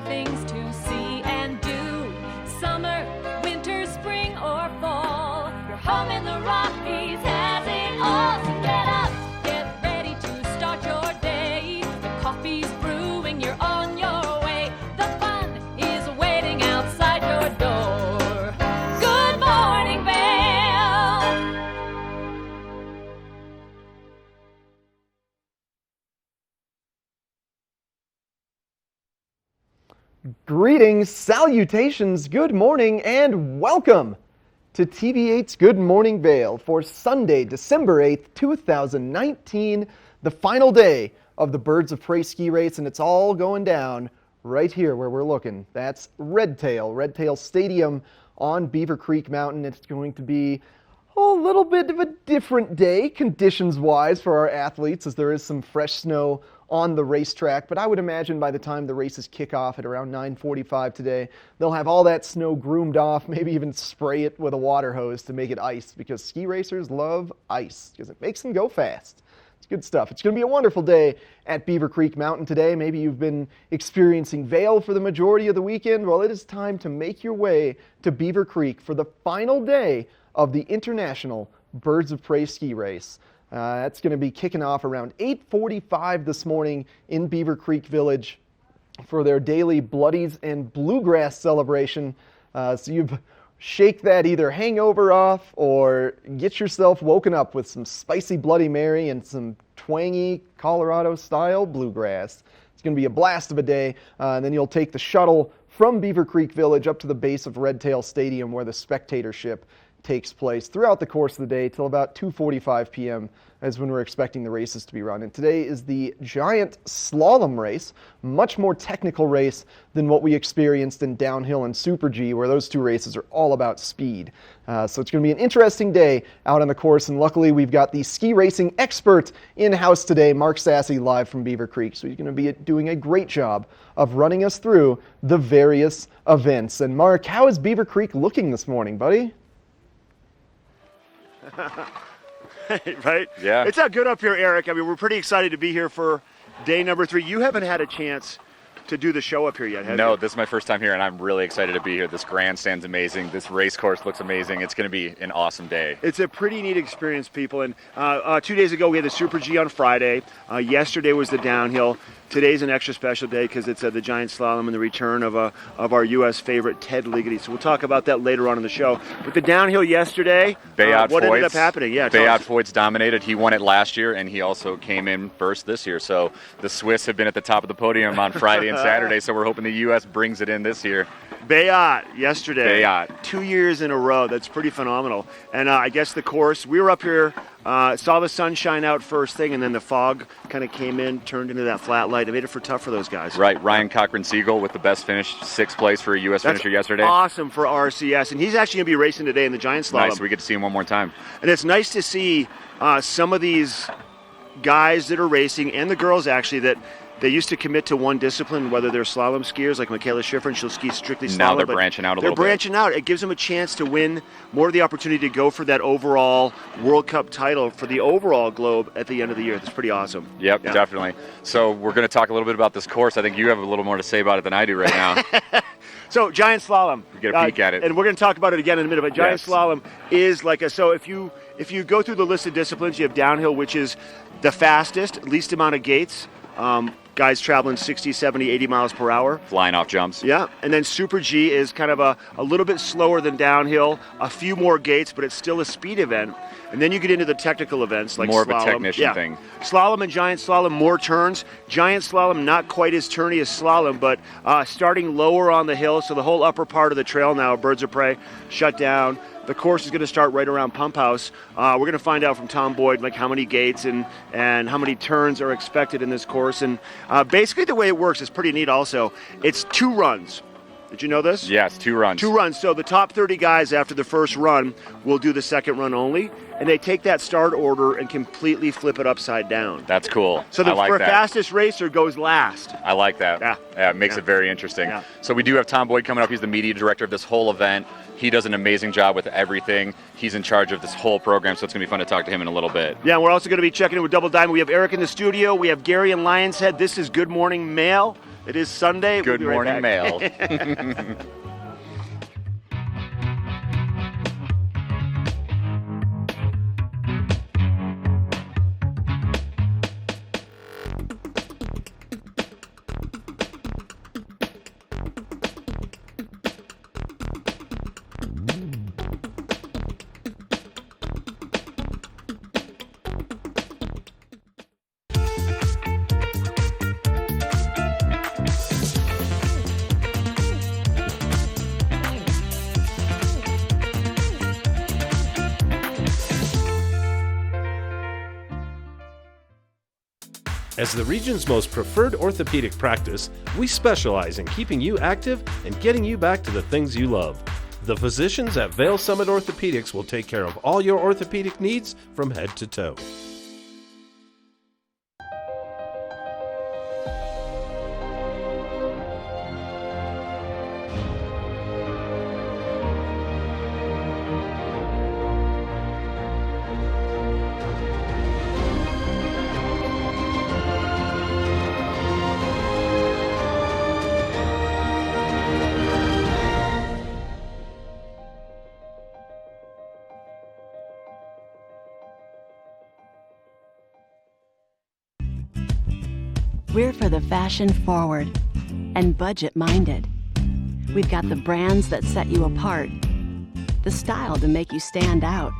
things to see and do. Summer, winter, spring, or fall. Your home in the Rockies has it all. So get up, get ready to start your day. The coffee's brewing, you're on your way. The fun is waiting outside your door. Good morning, Vail. Greetings, salutations, good morning, and welcome to TV8's Good Morning Vail for Sunday, December 8th, 2019, the final day of the Birds of Prey ski race, and it's all going down right here where we're looking. That's Red Tail Stadium on Beaver Creek Mountain. It's going to be a little bit of a different day, conditions-wise, for our athletes, as there is some fresh snow on the racetrack, but I would imagine by the time the races kick off at around 9:45 today, they'll have all that snow groomed off, maybe even spray it with a water hose to make it ice, because ski racers love ice, because it makes them go fast. It's good stuff. It's going to be a wonderful day at Beaver Creek Mountain today. Maybe you've been experiencing Vail for the majority of the weekend. Well, it is time to make your way to Beaver Creek for the final day of the International Birds of Prey ski race. That's going to be kicking off around 8:45 this morning in Beaver Creek Village for their daily Bloodies and Bluegrass celebration. So you shake that either hangover off or get yourself woken up with some spicy Bloody Mary and some twangy Colorado-style bluegrass. It's going to be a blast of a day, and then you'll take the shuttle from Beaver Creek Village up to the base of Red Tail Stadium where the spectatorship takes place throughout the course of the day till about 2:45 p.m. is when we're expecting the races to be run. And today is the giant slalom race, much more technical race than what we experienced in downhill and Super G, where those two races are all about speed. So it's going to be an interesting day out on the course, and luckily we've got the ski racing expert in-house today, Mark Sassy, live from Beaver Creek. So he's going to be doing a great job of running us through the various events. And Mark, how is Beaver Creek looking this morning, buddy? Right? Yeah. It's good up here, Eric. I mean, we're pretty excited to be here for day number 3. You haven't had a chance to do the show up here yet, have you? No, this is my first time here, and I'm really excited to be here. This grandstand's amazing. This race course looks amazing. It's going to be an awesome day. It's a pretty neat experience, people. And 2 days ago, we had the Super G on Friday. Yesterday was the downhill. Today's an extra special day because it's the giant slalom and the return of our U.S. favorite, Ted Ligety. So we'll talk about that later on in the show. But the downhill yesterday, what ended up happening? Yeah, Beat Voigt's dominated. He won it last year, and he also came in first this year. So the Swiss have been at the top of the podium on Friday and Saturday, so we're hoping the U.S. brings it in this year. Beat yesterday. Beat. 2 years in a row. That's pretty phenomenal. And I guess the course, we were up here, saw the sunshine out first thing, and then the fog kind of came in, turned into that flat light. It made it for tough for those guys. Right. Ryan Cochran-Siegel with the best finish, 6th place for a U.S. finisher yesterday. Awesome for RCS. And he's actually going to be racing today in the giant slalom. Nice. We get to see him one more time. And it's nice to see some of these guys that are racing, and the girls actually, that they used to commit to one discipline, whether they're slalom skiers like Michaela Schifrin, she'll ski strictly slalom. Now they're branching out a little bit. They're branching out. It gives them a chance to win more of the opportunity to go for that overall World Cup title for the overall globe at the end of the year. That's pretty awesome. Yep, yeah. Definitely. So we're going to talk a little bit about this course. I think you have a little more to say about it than I do right now. So giant slalom. You get a peek at it. And we're going to talk about it again in a minute, but giant slalom is like so if you go through the list of disciplines, you have downhill, which is the fastest, least amount of gates. Guys traveling 60, 70, 80 miles per hour. Flying off jumps. Yeah, and then Super G is kind of a little bit slower than downhill, a few more gates, but it's still a speed event. And then you get into the technical events like more slalom. Of a technician thing. Slalom and giant slalom, more turns. Giant slalom, not quite as turny as slalom, but starting lower on the hill, so the whole upper part of the trail now, Birds of Prey, shut down. The course is going to start right around Pump House. We're going to find out from Tom Boyd like how many gates and how many turns are expected in this course. And basically the way it works is pretty neat also. It's 2 runs. Did you know this? Yes, 2 runs. 2 runs. So the top 30 guys after the first run will do the second run only. And they take that start order and completely flip it upside down. That's cool. So the like fastest racer goes last. I like that. Yeah, it makes it very interesting. Yeah. So we do have Tom Boyd coming up. He's the media director of this whole event. He does an amazing job with everything. He's in charge of this whole program, so it's going to be fun to talk to him in a little bit. Yeah, we're also going to be checking in with Double Diamond. We have Eric in the studio. We have Gary in Lionshead. This is Good Morning Mail. It is Sunday. Good We'll be right morning, back. Mail. As the region's most preferred orthopedic practice, we specialize in keeping you active and getting you back to the things you love. The physicians at Vail Summit Orthopedics will take care of all your orthopedic needs from head to toe. We're for the fashion forward and budget minded. We've got the brands that set you apart, the style to make you stand out,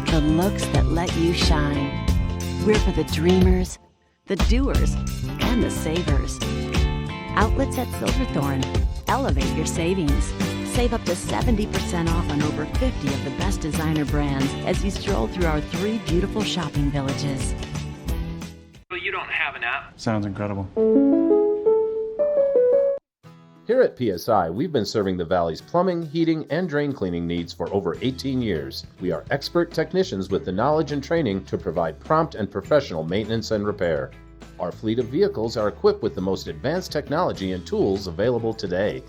the looks that let you shine. We're for the dreamers, the doers, and the savers. Outlets at Silverthorne. Elevate your savings. Save up to 70% off on over 50 of the best designer brands as you stroll through our 3 beautiful shopping villages. You don't have an app? Sounds incredible. Here at PSI, we've been serving the Valley's plumbing, heating, and drain cleaning needs for over 18 years. We are expert technicians with the knowledge and training to provide prompt and professional maintenance and repair. Our fleet of vehicles are equipped with the most advanced technology and tools available today.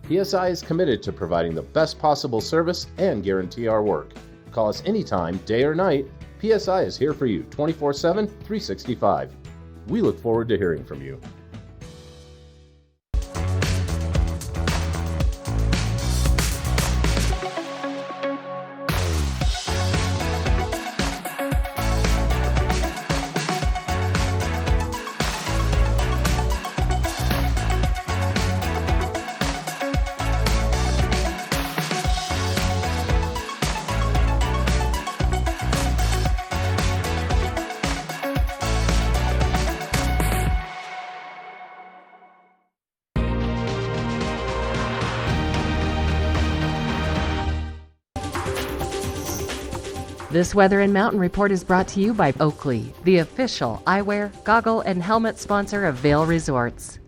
PSI is committed to providing the best possible service and guarantee our work. Call us anytime, day or night. PSI is here for you 24/7, 365. We look forward to hearing from you. This Weather and Mountain Report is brought to you by Oakley, the official eyewear, goggle, and helmet sponsor of Vail Resorts.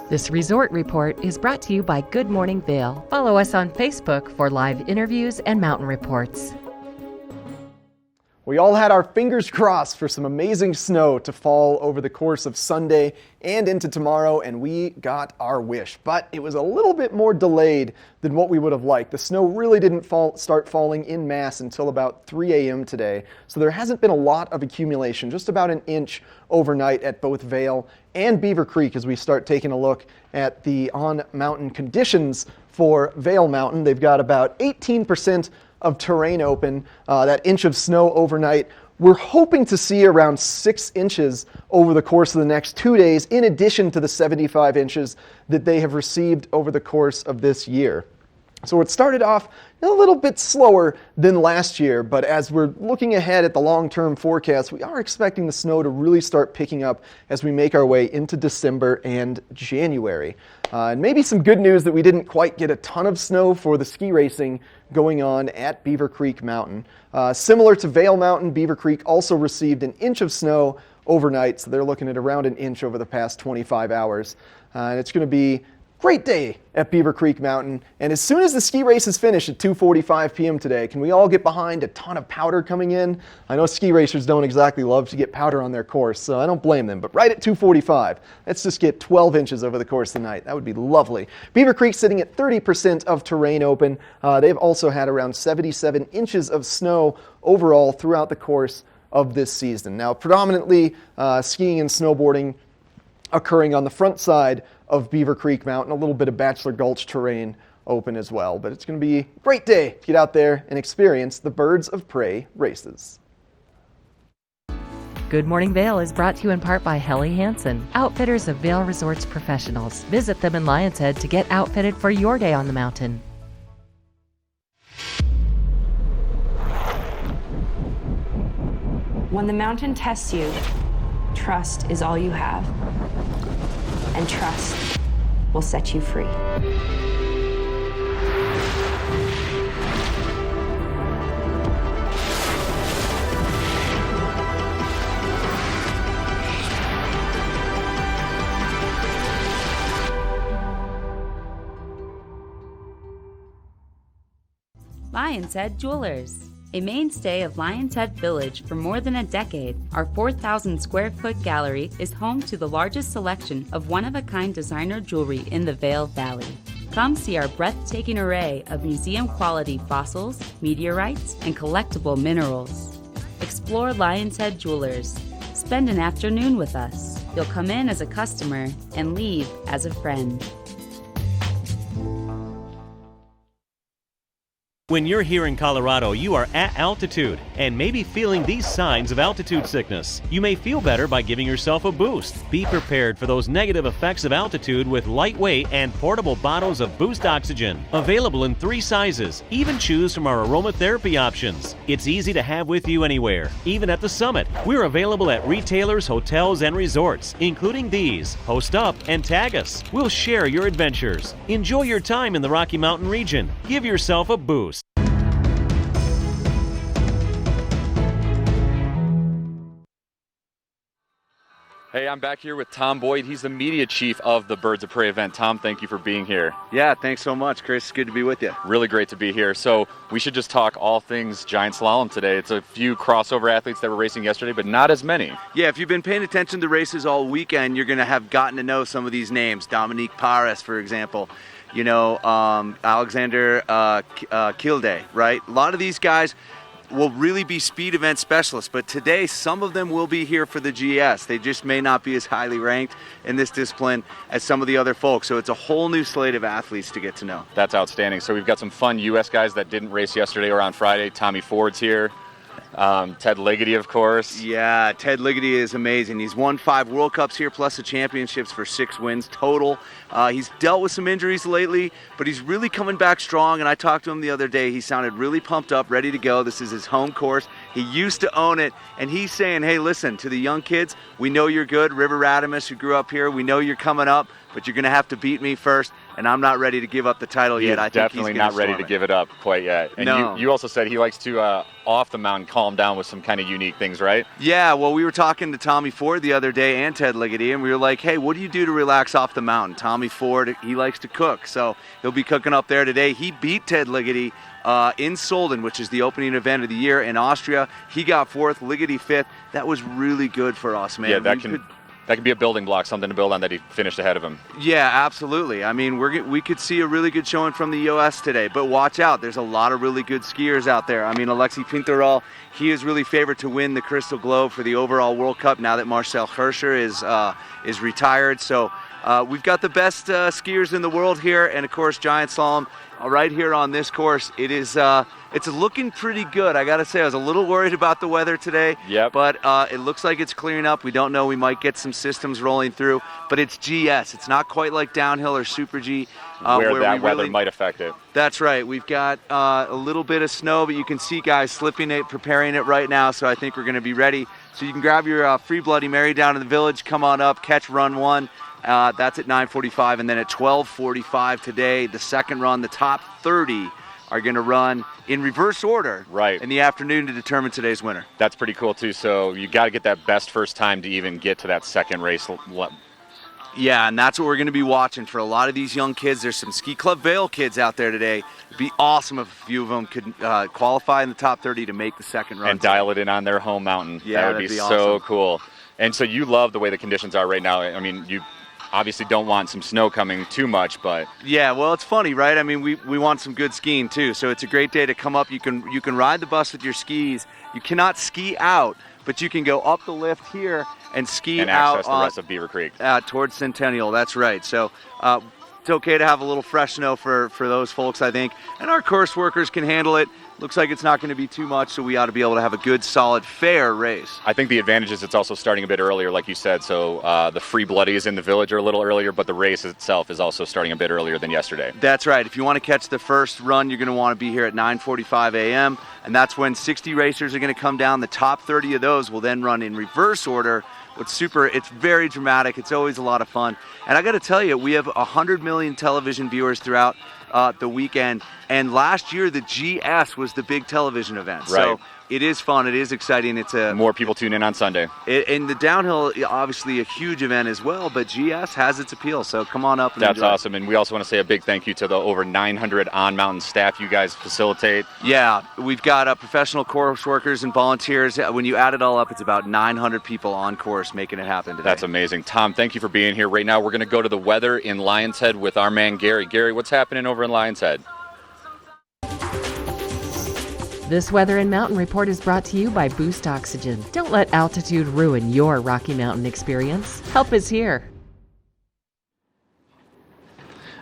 This resort report is brought to you by Good Morning Vail. Follow us on Facebook for live interviews and mountain reports. We all had our fingers crossed for some amazing snow to fall over the course of Sunday and into tomorrow, and we got our wish. But it was a little bit more delayed than what we would have liked. The snow really didn't start falling en masse until about 3 a.m. today, so there hasn't been a lot of accumulation, just about an inch overnight at both Vail and Beaver Creek as we start taking a look at the on-mountain conditions for Vail Mountain. They've got about 18% of terrain open, that inch of snow overnight. We're hoping to see around 6 inches over the course of the next 2 days, in addition to the 75 inches that they have received over the course of this year. So it started off a little bit slower than last year, but as we're looking ahead at the long-term forecast, we are expecting the snow to really start picking up as we make our way into December and January. And maybe some good news that we didn't quite get a ton of snow for the ski racing going on at Beaver Creek Mountain. Similar to Vail Mountain, Beaver Creek also received an inch of snow overnight, so they're looking at around an inch over the past 25 hours. And it's going to be great day at Beaver Creek Mountain, and as soon as the ski race is finished at 2:45 p.m. today, can we all get behind a ton of powder coming in? I know ski racers don't exactly love to get powder on their course, so I don't blame them, but right at 2:45, let's just get 12 inches over the course of the night. That would be lovely. Beaver Creek sitting at 30% of terrain open. They've also had around 77 inches of snow overall throughout the course of this season. Now, predominantly skiing and snowboarding occurring on the front side of Beaver Creek Mountain, a little bit of Bachelor Gulch terrain open as well. But it's going to be a great day to get out there and experience the Birds of Prey races. Good Morning Vail is brought to you in part by Helly Hansen, outfitters of Vail Resorts professionals. Visit them in Lion's Head to get outfitted for your day on the mountain. When the mountain tests you, trust is all you have. And trust will set you free. Lion's Head Jewelers. A mainstay of Lion's Head Village for more than a decade, our 4,000 square foot gallery is home to the largest selection of one-of-a-kind designer jewelry in the Vail Valley. Come see our breathtaking array of museum-quality fossils, meteorites, and collectible minerals. Explore Lion's Head Jewelers. Spend an afternoon with us. You'll come in as a customer and leave as a friend. When you're here in Colorado, you are at altitude and may be feeling these signs of altitude sickness. You may feel better by giving yourself a boost. Be prepared for those negative effects of altitude with lightweight and portable bottles of Boost Oxygen. Available in 3 sizes. Even choose from our aromatherapy options. It's easy to have with you anywhere, even at the summit. We're available at retailers, hotels, and resorts, including these. Post up and tag us. We'll share your adventures. Enjoy your time in the Rocky Mountain region. Give yourself a boost. Hey, I'm back here with Tom Boyd. He's the media chief of the Birds of Prey event. Tom, thank you for being here. Yeah, thanks so much, Chris. Good to be with you. Really great to be here. So we should just talk all things giant slalom today. It's a few crossover athletes that were racing yesterday, but not as many. Yeah, if you've been paying attention to races all weekend, you're going to have gotten to know some of these names. Dominique Pares, for example. You know, Alexander Kilday, right? A lot of these guys will really be speed event specialists, but today some of them will be here for the GS. They just may not be as highly ranked in this discipline as some of the other folks, so it's a whole new slate of athletes to get to know. That's outstanding. So we've got some fun U.S. guys that didn't race yesterday or on Friday. Tommy Ford's here. Ted Ligety, of course. Yeah, Ted Ligety is amazing. He's won 5 World Cups here, plus the championships for 6 wins total. He's dealt with some injuries lately, but he's really coming back strong, and I talked to him the other day. He sounded really pumped up, ready to go. This is his home course. He used to own it, and he's saying, hey, listen, to the young kids, we know you're good. River Radamus, who grew up here, we know you're coming up, but you're going to have to beat me first. and I'm not ready to give up the title He yet. is I think definitely he's gonna not ready storm to it. give it up quite yet. And No. you also said he likes to, off the mountain, calm down with some kind of unique things, right? Yeah, well, we were talking to Tommy Ford the other day and Ted Ligety, and we were like, hey, what do you do to relax off the mountain? Tommy Ford, he likes to cook, so he'll be cooking up there today. He beat Ted Ligety in Solden, which is the opening event of the year in Austria. He got 4th, Ligety 5th. That was really good for us, man. Yeah, that could be a building block, something to build on that he finished ahead of him. Yeah, absolutely. I mean, we could see a really good showing from the EOS today, but watch out. There's a lot of really good skiers out there. I mean, Alexei Pintarol, he is really favored to win the Crystal Globe for the overall World Cup now that Marcel Hirscher is retired. So we've got the best skiers in the world here, and of course, Giant Slalom right here on this course. It's looking pretty good. I got to say, I was a little worried about the weather today. Yep. But it looks like it's clearing up. We don't know. We might get some systems rolling through. But it's GS. It's not quite like downhill or Super G. Where that weather might affect it. That's right. We've got a little bit of snow, but you can see guys slipping it, preparing it right now. So I think we're going to be ready. So you can grab your free Bloody Mary down in the village. Come on up, catch run 1. That's at 9:45, and then at 12:45 today, the second run, the top 30 are going to run in reverse order in the afternoon to determine today's winner. That's pretty cool too. So you got to get that best first time to even get to that second race. Yeah, and that's what we're going to be watching for a lot of these young kids. There's some Ski Club Vail kids out there today. It'd be awesome if a few of them could qualify in the top 30 to make the second run. And dial it in on their home mountain. Yeah, that would that'd be be so awesome. cool. And so you love the way the conditions are right now. I mean, you obviously don't want some snow coming too much, but yeah, well, it's funny, right? I mean, we want some good skiing too, so it's a great day to come up. You can ride the bus with your skis. You cannot ski out, but you can go up the lift here and ski and out access the rest of Beaver Creek towards Centennial. That's right. So it's okay to have a little fresh snow for those folks, I think, and our course workers can handle it. Looks like it's not going to be too much, so we ought to be able to have a good, solid, fair race. I think the advantage is it's also starting a bit earlier, like you said. So the free bloodies in the village are a little earlier, but the race itself is also starting a bit earlier than yesterday. That's right. If you want to catch the first run, you're going to want to be here at 9:45 a.m., and that's when 60 racers are going to come down. The top 30 of those will then run in reverse order. It's very dramatic. It's always a lot of fun. And I got to tell you, we have 100 million television viewers throughout the weekend. And last year, the GS was the big television event. Right. So it is fun. It is exciting. It's more people tune in on Sunday. And the downhill, obviously a huge event as well, but GS has its appeal. So come on up and That's enjoy. awesome. And we also want to say a big thank you to the over 900 on-mountain staff you guys facilitate. Yeah, we've got professional course workers and volunteers. When you add it all up, it's about 900 people on course making it happen today. That's amazing. Tom, thank you for being here. Right now, we're going to go to the weather in Lion's Head with our man, Gary. Gary, what's happening over in Lion's Head? This Weather and Mountain Report is brought to you by Boost Oxygen. Don't let altitude ruin your Rocky Mountain experience. Help is here.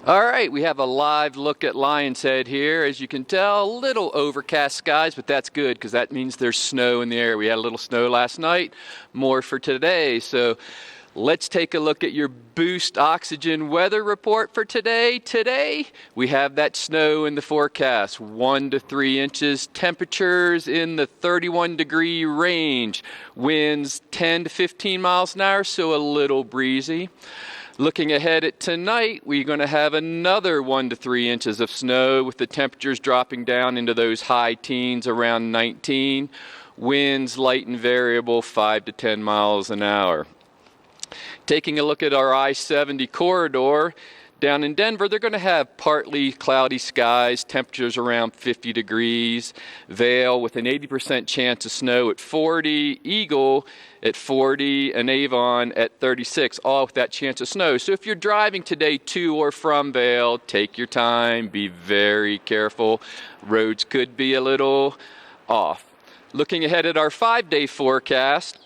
All right, we have a live look at Lion's Head here. As you can tell, a little overcast skies, but that's good because that means there's snow in the air. We had a little snow last night, more for today. So let's take a look at your Boost Oxygen weather report for today. Today, we have that snow in the forecast, 1 to 3 inches, temperatures in the 31-degree range, winds 10 to 15 miles an hour, so a little breezy. Looking ahead at tonight, we're going to have another 1 to 3 inches of snow with the temperatures dropping down into those high teens around 19. Winds light and variable, 5 to 10 miles an hour. Taking a look at our I-70 corridor, down in Denver, they're going to have partly cloudy skies, temperatures around 50 degrees. Vail with an 80% chance of snow at 40. Eagle at 40. And Avon at 36, all with that chance of snow. So if you're driving today to or from Vail, take your time, be very careful. Roads could be a little off. Looking ahead at our 5-day forecast,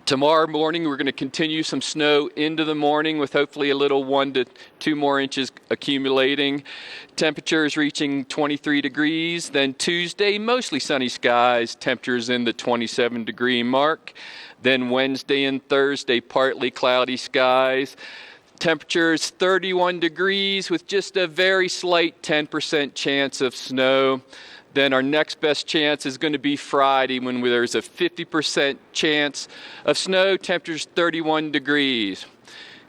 tomorrow morning, we're going to continue some snow into the morning with hopefully a little 1 to 2 more inches accumulating. Temperatures reaching 23 degrees. Then Tuesday, mostly sunny skies, temperatures in the 27-degree mark. Then Wednesday and Thursday, partly cloudy skies. Temperatures 31 degrees with just a very slight 10% chance of snow. Then our next best chance is going to be Friday when there's a 50% chance of snow, temperatures 31 degrees.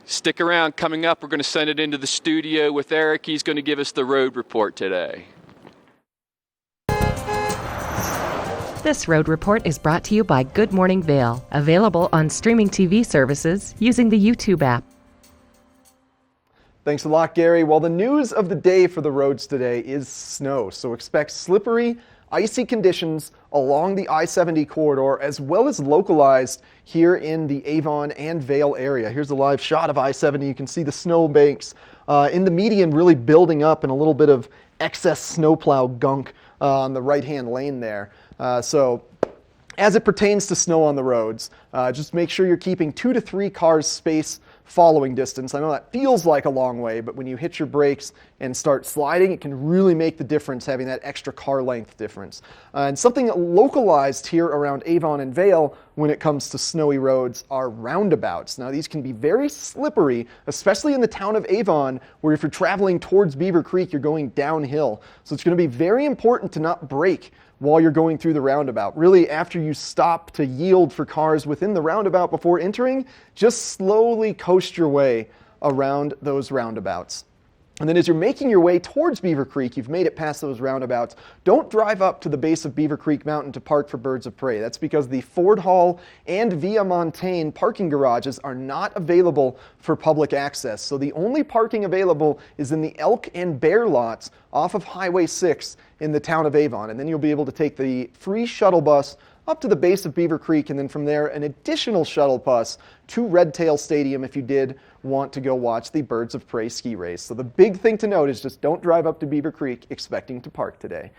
Stick around. Coming up, we're going to send it into the studio with Eric. He's going to give us the road report today. This road report is brought to you by Good Morning Vail, available on streaming TV services using the YouTube app. Thanks a lot, Gary. Well, the news of the day for the roads today is snow, so expect slippery, icy conditions along the I-70 corridor, as well as localized here in the Avon and Vail area. Here's a live shot of I-70. You can see the snow banks in the median really building up and a little bit of excess snowplow gunk on the right-hand lane there. So as it pertains to snow on the roads, just make sure you're keeping 2 to 3 cars space following distance. I know that feels like a long way, but when you hit your brakes and start sliding, it can really make the difference, having that extra car length difference. And something localized here around Avon and Vail when it comes to snowy roads are roundabouts. Now, these can be very slippery, especially in the town of Avon, where if you're traveling towards Beaver Creek, you're going downhill. So it's going to be very important to not brake while you're going through the roundabout. Really, after you stop to yield for cars within the roundabout before entering, just slowly coast your way around those roundabouts. And then as you're making your way towards Beaver Creek, you've made it past those roundabouts, don't drive up to the base of Beaver Creek Mountain to park for birds of prey. That's because the Ford Hall and Via Montaigne parking garages are not available for public access. So the only parking available is in the elk and bear lots off of Highway 6 in the town of Avon. And then you'll be able to take the free shuttle bus up to the base of Beaver Creek, and then from there an additional shuttle bus to Red Tail Stadium if you did want to go watch the Birds of Prey ski race. So the big thing to note is just don't drive up to Beaver Creek expecting to park today.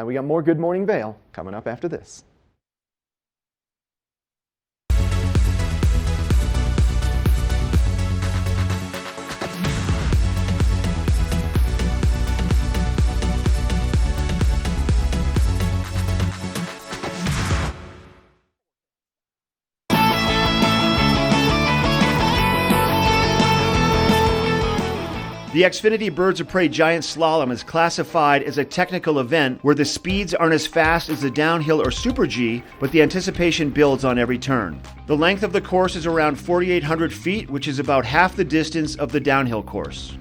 We got more Good Morning Vail coming up after this. The Xfinity Birds of Prey Giant Slalom is classified as a technical event where the speeds aren't as fast as the downhill or Super G, but the anticipation builds on every turn. The length of the course is around 4,800 feet, which is about half the distance of the downhill course.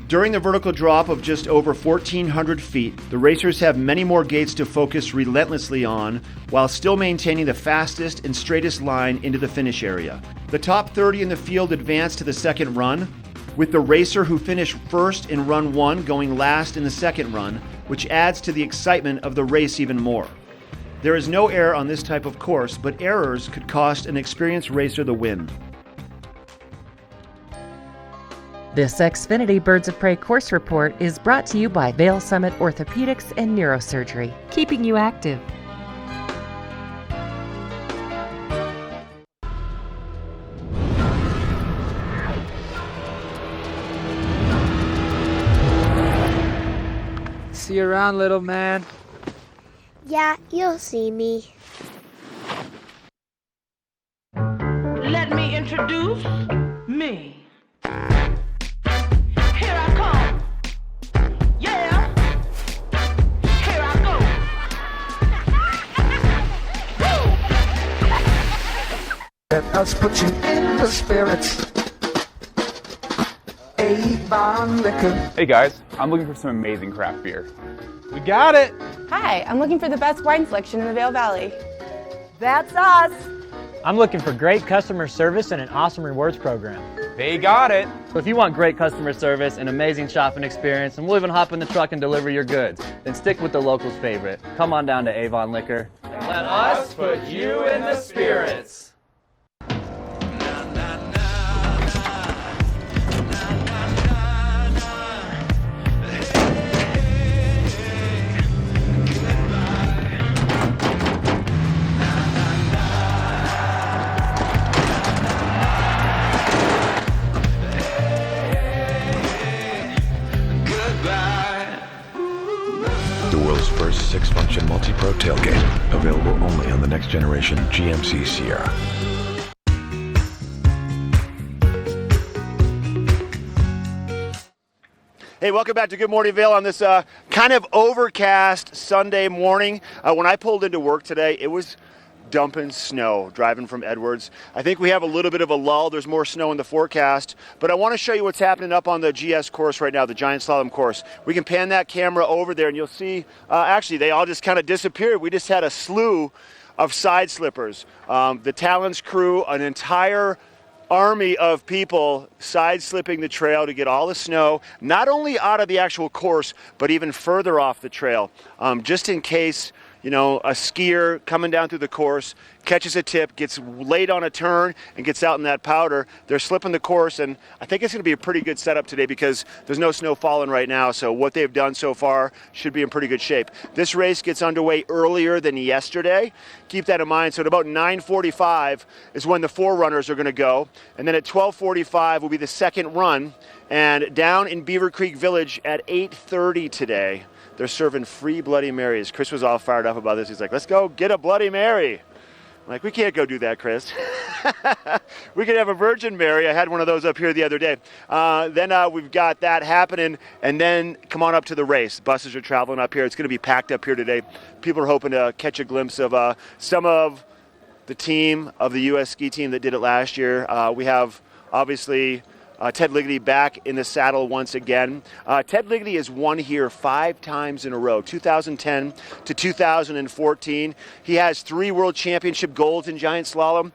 During the vertical drop of just over 1,400 feet, the racers have many more gates to focus relentlessly on, while still maintaining the fastest and straightest line into the finish area. The top 30 in the field advance to the second run, with the racer who finished first in run 1 going last in the second run, which adds to the excitement of the race even more. There is no error on this type of course, but errors could cost an experienced racer the win. This Xfinity Birds of Prey course report is brought to you by Vail Summit Orthopedics and Neurosurgery, keeping you active. See you around, little man. Yeah, you'll see me. Let me introduce me. Here I come. Yeah. Here I go. Let us put you in the spirits. Avon Liquor. Hey guys, I'm looking for some amazing craft beer. We got it. Hi, I'm looking for the best wine selection in the Vail Valley. That's us. I'm looking for great customer service and an awesome rewards program. They got it. So if you want great customer service, an amazing shopping experience, and we'll even hop in the truck and deliver your goods, then stick with the locals' favorite. Come on down to Avon Liquor. And let us put you in the spirits. First 6-function multi-pro tailgate, available only on the next generation GMC Sierra. Hey, welcome back to Good Morning Vail on this kind of overcast Sunday morning. When I pulled into work today, it was dumping snow driving from Edwards. I think we have a little bit of a lull. There's more snow in the forecast, but I want to show you what's happening up on the GS course right now, the giant slalom course. We can pan that camera over there and you'll see, actually they all just kind of disappeared. We just had a slew of side slippers. The Talons crew, an entire army of people side slipping the trail to get all the snow, not only out of the actual course, but even further off the trail, just in case, you know, a skier coming down through the course catches a tip, gets late on a turn, and gets out in that powder. They're slipping the course, and I think it's going to be a pretty good setup today because there's no snow falling right now, so what they've done so far should be in pretty good shape. This race gets underway earlier than yesterday. Keep that in mind. So at about 9:45 is when the forerunners are going to go, and then at 12:45 will be the second run, and down in Beaver Creek Village at 8:30 today, they're serving free Bloody Marys. Chris was all fired up about this. He's like, let's go get a Bloody Mary. I'm like, we can't go do that, Chris. We could have a Virgin Mary. I had one of those up here the other day. Then we've got that happening, and then come on up to the race. Buses are traveling up here. It's going to be packed up here today. People are hoping to catch a glimpse of some of the team of the U.S. ski team that did it last year. We have, obviously, Ted Ligety back in the saddle once again. Ted Ligety has won here 5 times in a row, 2010 to 2014. He has 3 World Championship golds in giant slalom.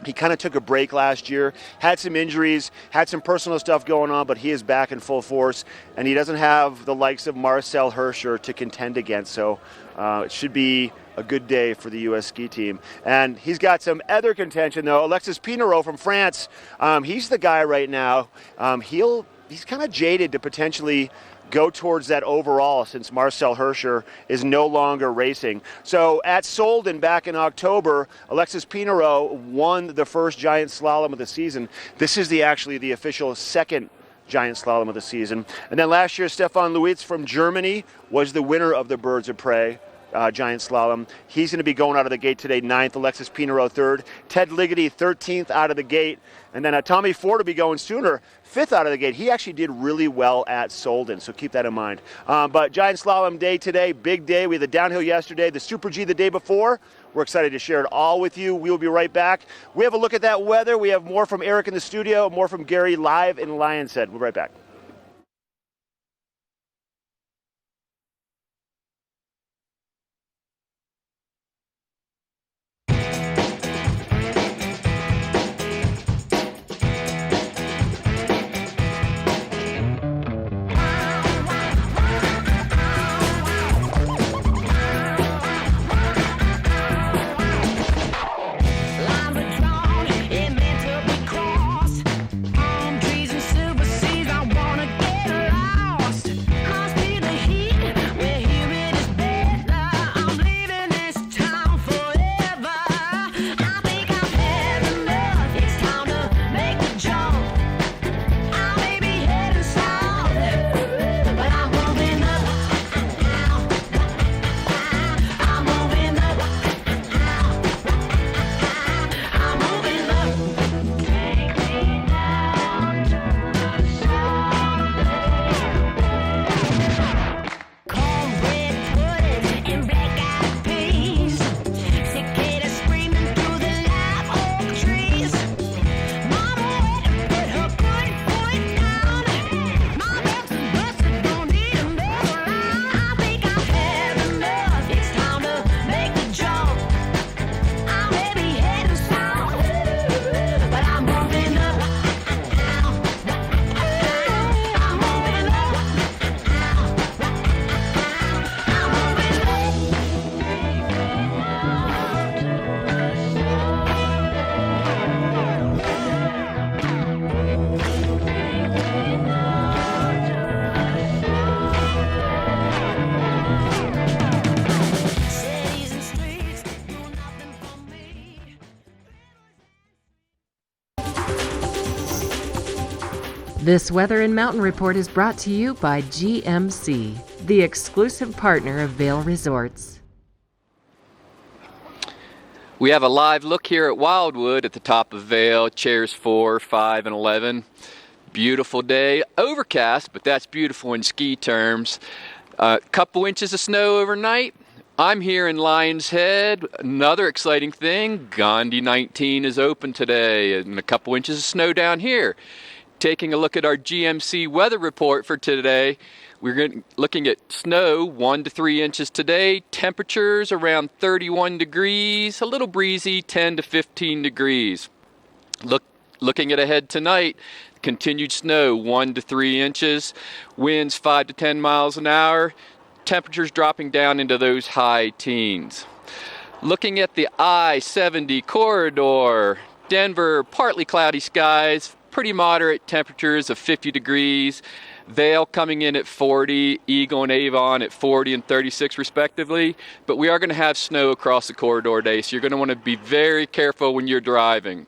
He kind of took a break last year, had some injuries, had some personal stuff going on, but he is back in full force, and he doesn't have the likes of Marcel Hirscher to contend against, so it should be a good day for the U.S. ski team. And he's got some other contention, though. Alexis Pinault from France, he's the guy right now. He's kind of jaded to potentially go towards that overall since Marcel Hirscher is no longer racing. So at Solden back in October, Alexis Pinault won the first giant slalom of the season. This is actually the official second giant slalom of the season. And then last year, Stefan Luitz from Germany was the winner of the Birds of Prey giant slalom. He's going to be going out of the gate today, 9th. Alexis Pinault 3rd. Ted Ligety 13th out of the gate. And then Tommy Ford will be going sooner, 5th out of the gate. He actually did really well at Solden, so keep that in mind. But giant slalom day today, big day. We had the downhill yesterday, the Super G the day before. We're excited to share it all with you. We will be right back. We have a look at that weather. We have more from Eric in the studio, more from Gary live in Lions Head. We'll be right back. This Weather and Mountain Report is brought to you by GMC, the exclusive partner of Vail Resorts. We have a live look here at Wildwood at the top of Vail, chairs 4, 5, and 11. Beautiful day, overcast, but that's beautiful in ski terms. A couple inches of snow overnight, I'm here in Lion's Head. Another exciting thing, Gandhi 19 is open today and a couple inches of snow down here. Taking a look at our GMC weather report for today, we're looking at snow 1 to 3 inches today, temperatures around 31 degrees, a little breezy 10 to 15 degrees. Looking at ahead tonight, continued snow 1 to 3 inches, winds 5 to 10 miles an hour, temperatures dropping down into those high teens. Looking at the I-70 corridor, Denver, partly cloudy skies, pretty moderate temperatures of 50 degrees. Vail coming in at 40, Eagle and Avon at 40 and 36 respectively. But we are going to have snow across the corridor day, so you're going to want to be very careful when you're driving.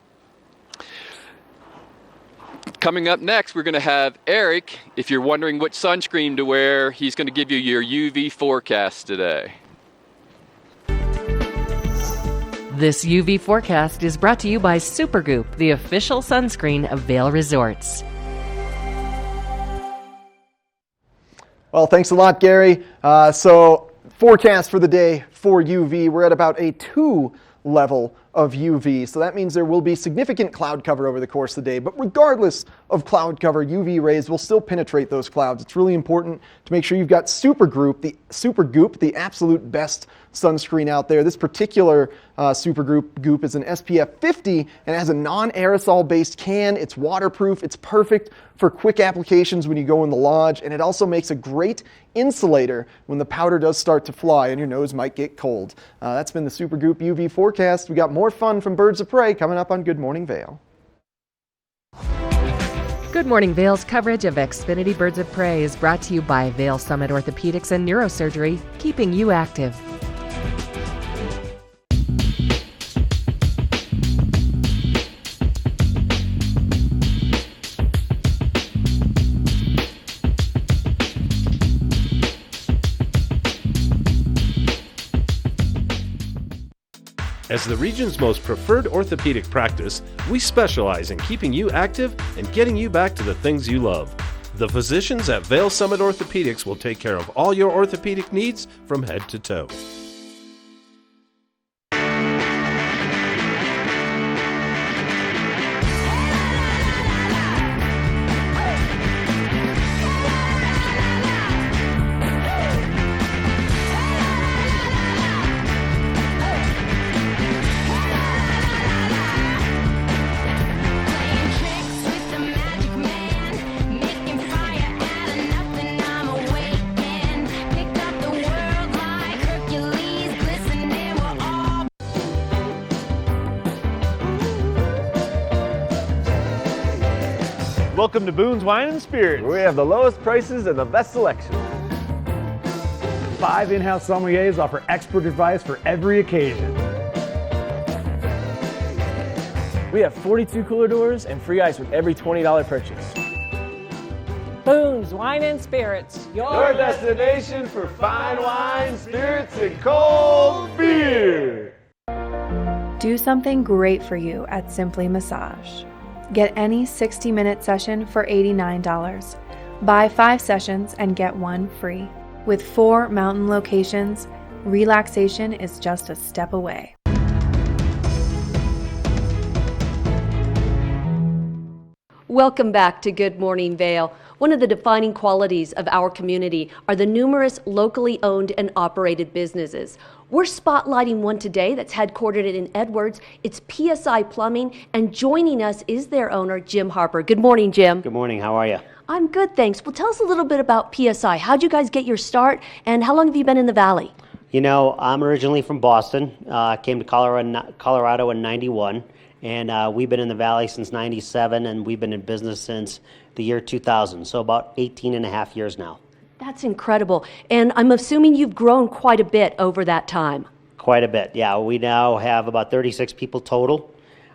Coming up next, we're going to have Eric. If you're wondering which sunscreen to wear, he's going to give you your UV forecast today. This UV forecast is brought to you by Supergoop, the official sunscreen of Vail Resorts. Well, thanks a lot, Gary. So forecast for the day for UV, we're at about a 2 level of UV. So that means there will be significant cloud cover over the course of the day. But regardless of cloud cover, UV rays will still penetrate those clouds. It's really important to make sure you've got Supergoop, the absolute best sunscreen out there. This particular Supergoop is an SPF 50 and it has a non-aerosol based can. It's waterproof. It's perfect for quick applications when you go in the lodge, and it also makes a great insulator when the powder does start to fly and your nose might get cold. That's been the Supergoop UV forecast. We got more fun from Birds of Prey coming up on Good Morning Vail. Good Morning Vail's coverage of Xfinity Birds of Prey is brought to you by Vail Summit Orthopedics and Neurosurgery, keeping you active. As the region's most preferred orthopedic practice, we specialize in keeping you active and getting you back to the things you love. The physicians at Vail Summit Orthopedics will take care of all your orthopedic needs from head to toe. Welcome to Boone's Wine and Spirits. We have the lowest prices and the best selection. 5 in-house sommeliers offer expert advice for every occasion. We have 42 cooler doors and free ice with every $20 purchase. Boone's Wine and Spirits. Your destination for fine wine, spirits, and cold beer. Do something great for you at Simply Massage. Get any 60-minute session for $89. Buy 5 sessions and get 1 free. With 4 mountain locations, relaxation is just a step away. Welcome back to Good Morning Vail. One of the defining qualities of our community are the numerous locally owned and operated businesses. We're spotlighting one today that's headquartered in Edwards. It's PSI Plumbing, and joining us is their owner, Jim Harper. Good morning, Jim. Good morning. How are you? I'm good, thanks. Well, tell us a little bit about PSI. How'd you guys get your start, and how long have you been in the Valley? You know, I'm originally from Boston. Came to Colorado in '91, and we've been in the Valley since '97, and we've been in business since the year 2000, so about 18 and a half years now. That's incredible. And I'm assuming you've grown quite a bit over that time. Quite a bit, yeah. We now have about 36 people total,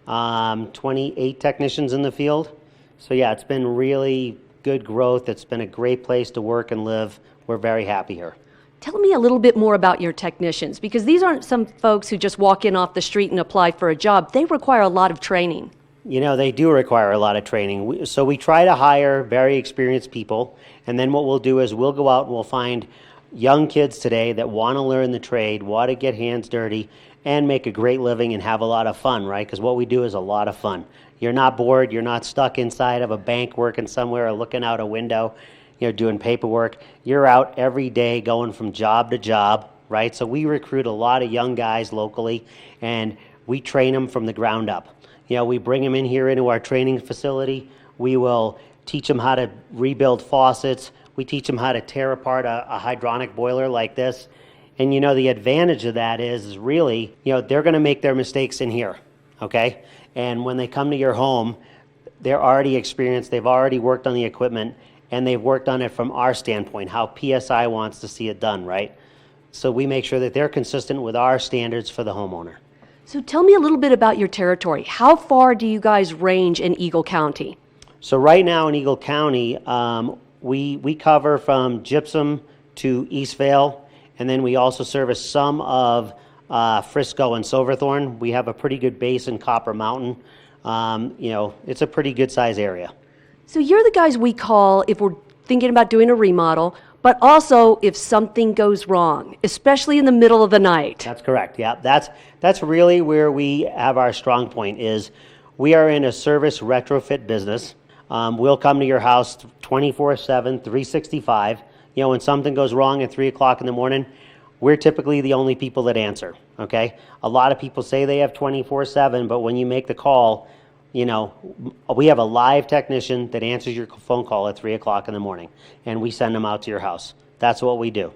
28 technicians in the field. So yeah, it's been really good growth. It's been a great place to work and live. We're very happy here. Tell me a little bit more about your technicians, because these aren't some folks who just walk in off the street and apply for a job. They require a lot of training. You know, they do require a lot of training. So we try to hire very experienced people, and then what we'll do is we'll go out and we'll find young kids today that want to learn the trade, want to get hands dirty, and make a great living and have a lot of fun, right? Because what we do is a lot of fun. You're not bored. You're not stuck inside of a bank working somewhere or looking out a window, doing paperwork. You're out every day going from job to job, right? So we recruit a lot of young guys locally, and we train them from the ground up. We bring them in here into our training facility. We will teach them how to rebuild faucets. We teach them how to tear apart a hydronic boiler like this. And the advantage of that is really, they're going to make their mistakes in here, okay? And when they come to your home, they're already experienced, they've already worked on the equipment, and they've worked on it from our standpoint, how PSI wants to see it done, right? So we make sure that they're consistent with our standards for the homeowner. So tell me a little bit about your territory. How far do you guys range in Eagle County? So right now in Eagle County, we cover from Gypsum to East Vale, and then we also service some of Frisco and Silverthorne. We have a pretty good base in Copper Mountain. It's a pretty good size area. So you're the guys we call if we're thinking about doing a remodel, but also if something goes wrong, especially in the middle of the night. That's correct. Yeah, that's really where we have our strong point is we are in a service retrofit business. We'll come to your house 24/7, 365. When something goes wrong at 3 o'clock in the morning, we're typically the only people that answer, okay? A lot of people say they have 24/7, but when you make the call, we have a live technician that answers your phone call at 3 o'clock in the morning, and we send them out to your house. That's what we do.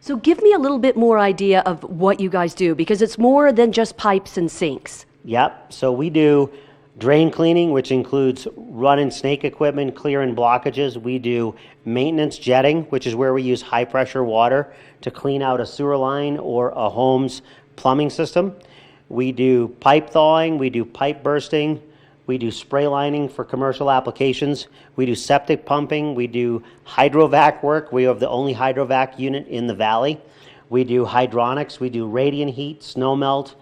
So give me a little bit more idea of what you guys do, because it's more than just pipes and sinks. Yep, so we do drain cleaning, which includes run and snake equipment, clearing blockages. We do maintenance jetting, which is where we use high pressure water to clean out a sewer line or a home's plumbing system. We do pipe thawing, we do pipe bursting, we do spray lining for commercial applications, we do septic pumping, we do hydrovac work. We have the only hydrovac unit in the valley. We do hydronics, we do radiant heat, snow melt,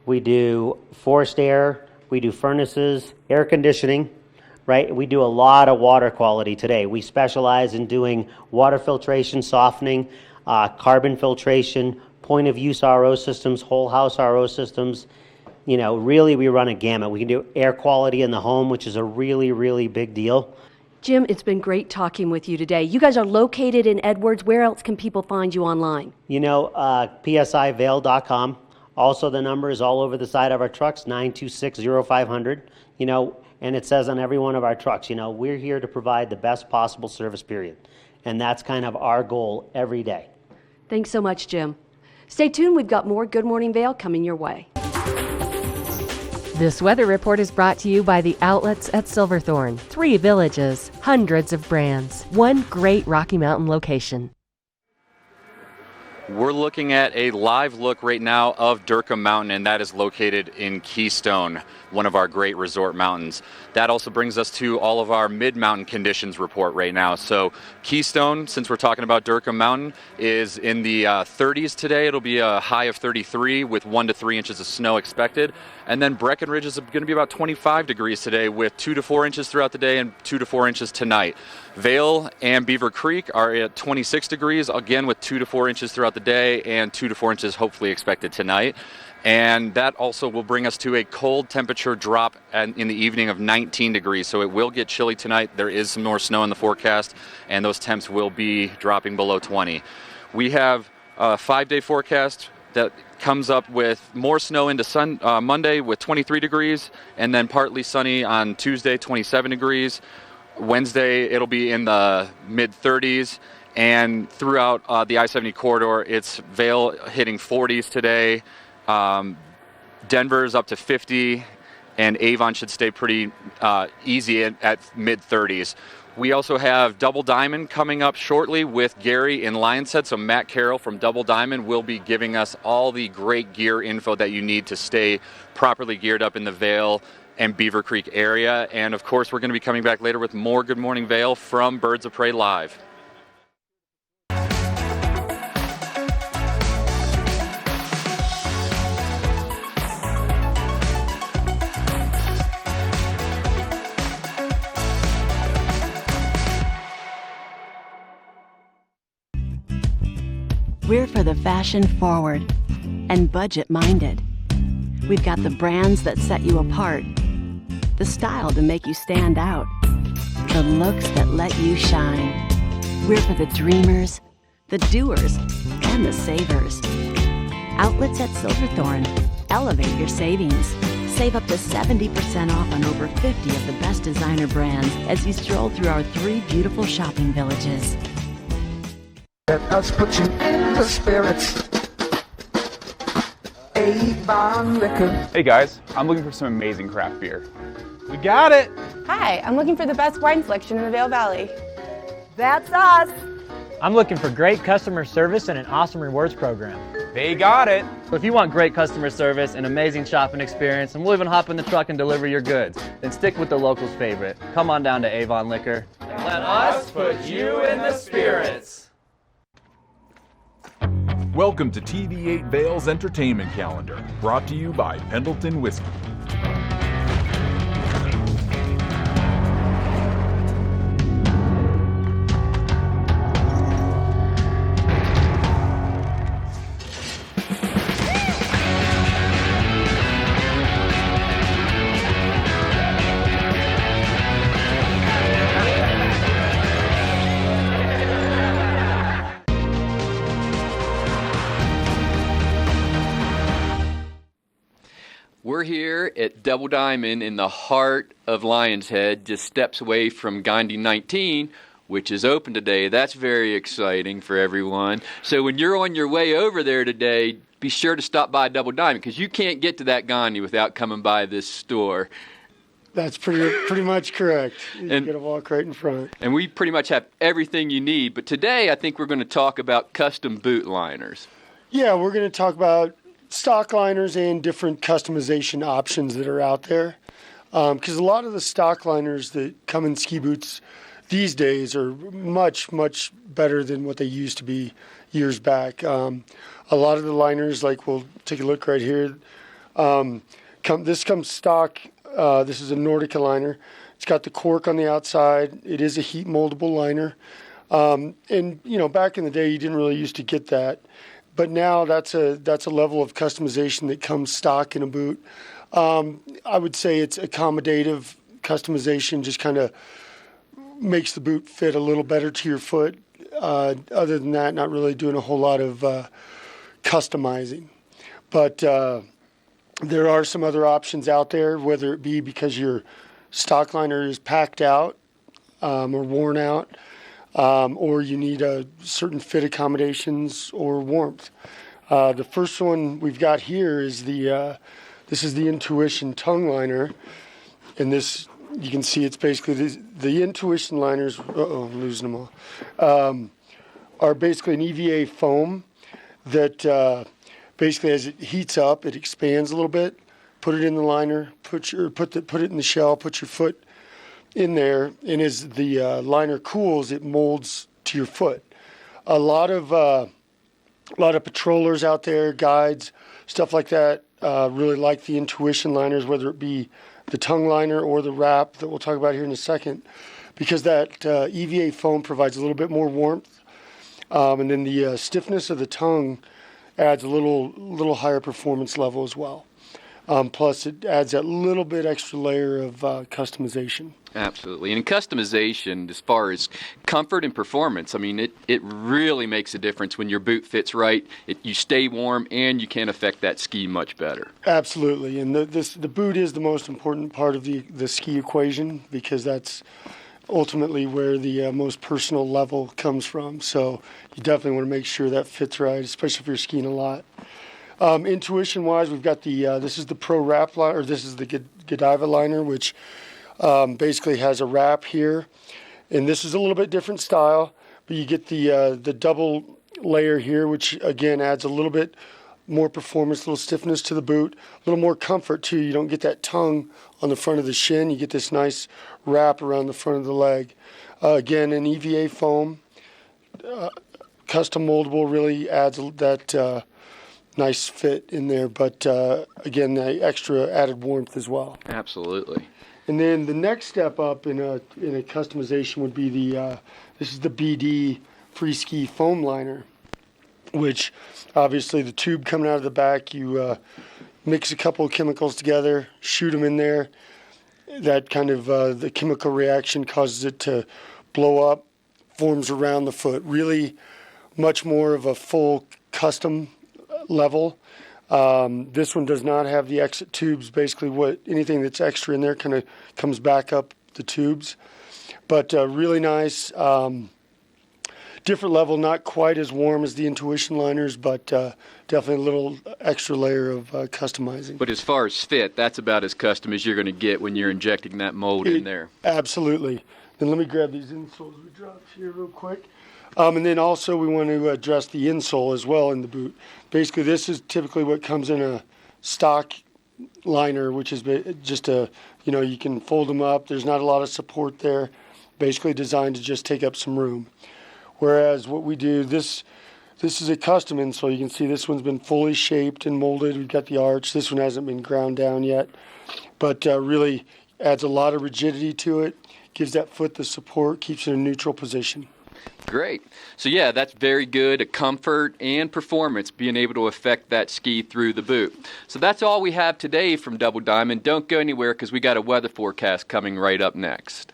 we do forced air, we do furnaces, air conditioning, right? We do a lot of water quality today. We specialize in doing water filtration, softening, carbon filtration, point of use RO systems, whole house RO systems. Really we run a gamut. We can do air quality in the home, which is a really, really big deal. Jim, it's been great talking with you today. You guys are located in Edwards. Where else can people find you online? PSIVale.com. Also, the number is all over the side of our trucks, 926-0500, and it says on every one of our trucks, we're here to provide the best possible service, period. And that's kind of our goal every day. Thanks so much, Jim. Stay tuned. We've got more Good Morning Vale coming your way. This weather report is brought to you by the outlets at Silverthorne. 3 villages, hundreds of brands, one great Rocky Mountain location. We're looking at a live look right now of Durkheim Mountain, and that is located in Keystone, one of our great resort mountains. That also brings us to all of our mid-mountain conditions report right now. So Keystone, since we're talking about Durkheim Mountain, is in the 30s today. It'll be a high of 33 with 1 to 3 inches of snow expected. And then Breckenridge is going to be about 25 degrees today with 2 to 4 inches throughout the day and 2 to 4 inches tonight. Vale and Beaver Creek are at 26 degrees, again with 2 to 4 inches throughout the day and 2 to 4 inches hopefully expected tonight. And that also will bring us to a cold temperature drop in the evening of 19 degrees. So it will get chilly tonight. There is some more snow in the forecast, and those temps will be dropping below 20. We have a 5-day forecast that comes up with more snow into Monday with 23 degrees, and then partly sunny on Tuesday, 27 degrees. Wednesday, it'll be in the mid-30s. And throughout the I-70 corridor, it's Vale hitting 40s today. Denver's up to 50, and Avon should stay pretty easy at mid-30s. We also have Double Diamond coming up shortly with Gary in Lion's Head. So Matt Carroll from Double Diamond will be giving us all the great gear info that you need to stay properly geared up in the Vale and Beaver Creek area. And of course, we're going to be coming back later with more Good Morning Vale from Birds of Prey Live. We're for the fashion forward and budget minded. We've got the brands that set you apart, the style to make you stand out, the looks that let you shine. We're for the dreamers, the doers, and the savers. Outlets at Silverthorne. Elevate your savings. Save up to 70% off on over 50 of the best designer brands as you stroll through our 3 beautiful shopping villages. Let us put you in the spirits. Avon Liquor. Hey guys, I'm looking for some amazing craft beer. We got it. Hi, I'm looking for the best wine selection in the Vail Valley. That's us. I'm looking for great customer service and an awesome rewards program. They got it. So if you want great customer service, an amazing shopping experience, and we'll even hop in the truck and deliver your goods, then stick with the locals' favorite. Come on down to Avon Liquor. And let us put you in the spirits. Welcome to TV8 Vail's entertainment calendar, brought to you by Pendleton Whiskey. We're here at Double Diamond in the heart of Lion's Head, just steps away from Gandhi 19, which is open today. That's very exciting for everyone. So when you're on your way over there today, be sure to stop by Double Diamond, because you can't get to that Gandhi without coming by this store. That's pretty much correct. You got to walk right in front. And we pretty much have everything you need. But today I think we're going to talk about custom boot liners. Yeah, we're going to talk about stock liners and different customization options that are out there. Because a lot of the stock liners that come in ski boots these days are much, much better than what they used to be years back. A lot of the liners, like we'll take a look right here, this comes stock. This is a Nordica liner. It's got the cork on the outside. It is a heat moldable liner. And, you know, back in the day, you didn't really used to get that. But now that's a level of customization that comes stock in a boot. I would say it's accommodative customization, just kind of makes the boot fit a little better to your foot. Other than that, not really doing a whole lot of customizing. But there are some other options out there, whether it be because your stock liner is packed out or worn out, or you need a certain fit accommodations or warmth. The first one we've got here is this is the Intuition tongue liner, and this you can see it's basically the Intuition liners. I'm losing them all. Are basically an EVA foam that basically as it heats up, it expands a little bit. Put it in the liner. Put it in the shell. Put your foot in there, and as the liner cools, it molds to your foot. A lot of patrollers out there, guides, stuff like that, really like the Intuition liners, whether it be the tongue liner or the wrap that we'll talk about here in a second, because that EVA foam provides a little bit more warmth, and then the stiffness of the tongue adds a little higher performance level as well. Plus, it adds that little bit extra layer of customization. Absolutely. And customization, as far as comfort and performance, I mean, it really makes a difference when your boot fits right. You stay warm, and you can affect that ski much better. Absolutely. And the boot is the most important part of the ski equation, because that's ultimately where the most personal level comes from. So you definitely want to make sure that fits right, especially if you're skiing a lot. Intuition-wise, we've got this is the Pro Wrap liner, or this is the Godiva liner, which basically has a wrap here. And this is a little bit different style, but you get the double layer here, which again adds a little bit more performance, a little stiffness to the boot, a little more comfort too. You don't get that tongue on the front of the shin. You get this nice wrap around the front of the leg. Again, an EVA foam, custom moldable, really adds that nice fit in there, but again, the extra added warmth as well. Absolutely. And then the next step up in a customization would be this is the BD Free Ski foam liner, which obviously the tube coming out of the back, you mix a couple of chemicals together, shoot them in there. That kind of, the chemical reaction causes it to blow up, forms around the foot. Really much more of a full custom level. This one does not have the exit tubes. Basically, anything that's extra in there kind of comes back up the tubes. But really nice. Different level, not quite as warm as the Intuition liners, but definitely a little extra layer of customizing. But as far as fit, that's about as custom as you're going to get when you're injecting that mold in there. Absolutely. Then let me grab these insoles we dropped here real quick. And then also we want to address the insole as well in the boot. Basically, this is typically what comes in a stock liner, which is just you can fold them up. There's not a lot of support there. Basically designed to just take up some room. Whereas what we do, this is a custom insole. You can see this one's been fully shaped and molded. We've got the arch. This one hasn't been ground down yet, but really adds a lot of rigidity to it, gives that foot the support, keeps it in a neutral position. Great. So yeah, that's very good at comfort and performance, being able to affect that ski through the boot. So that's all we have today from Double Diamond. Don't go anywhere because we got a weather forecast coming right up next.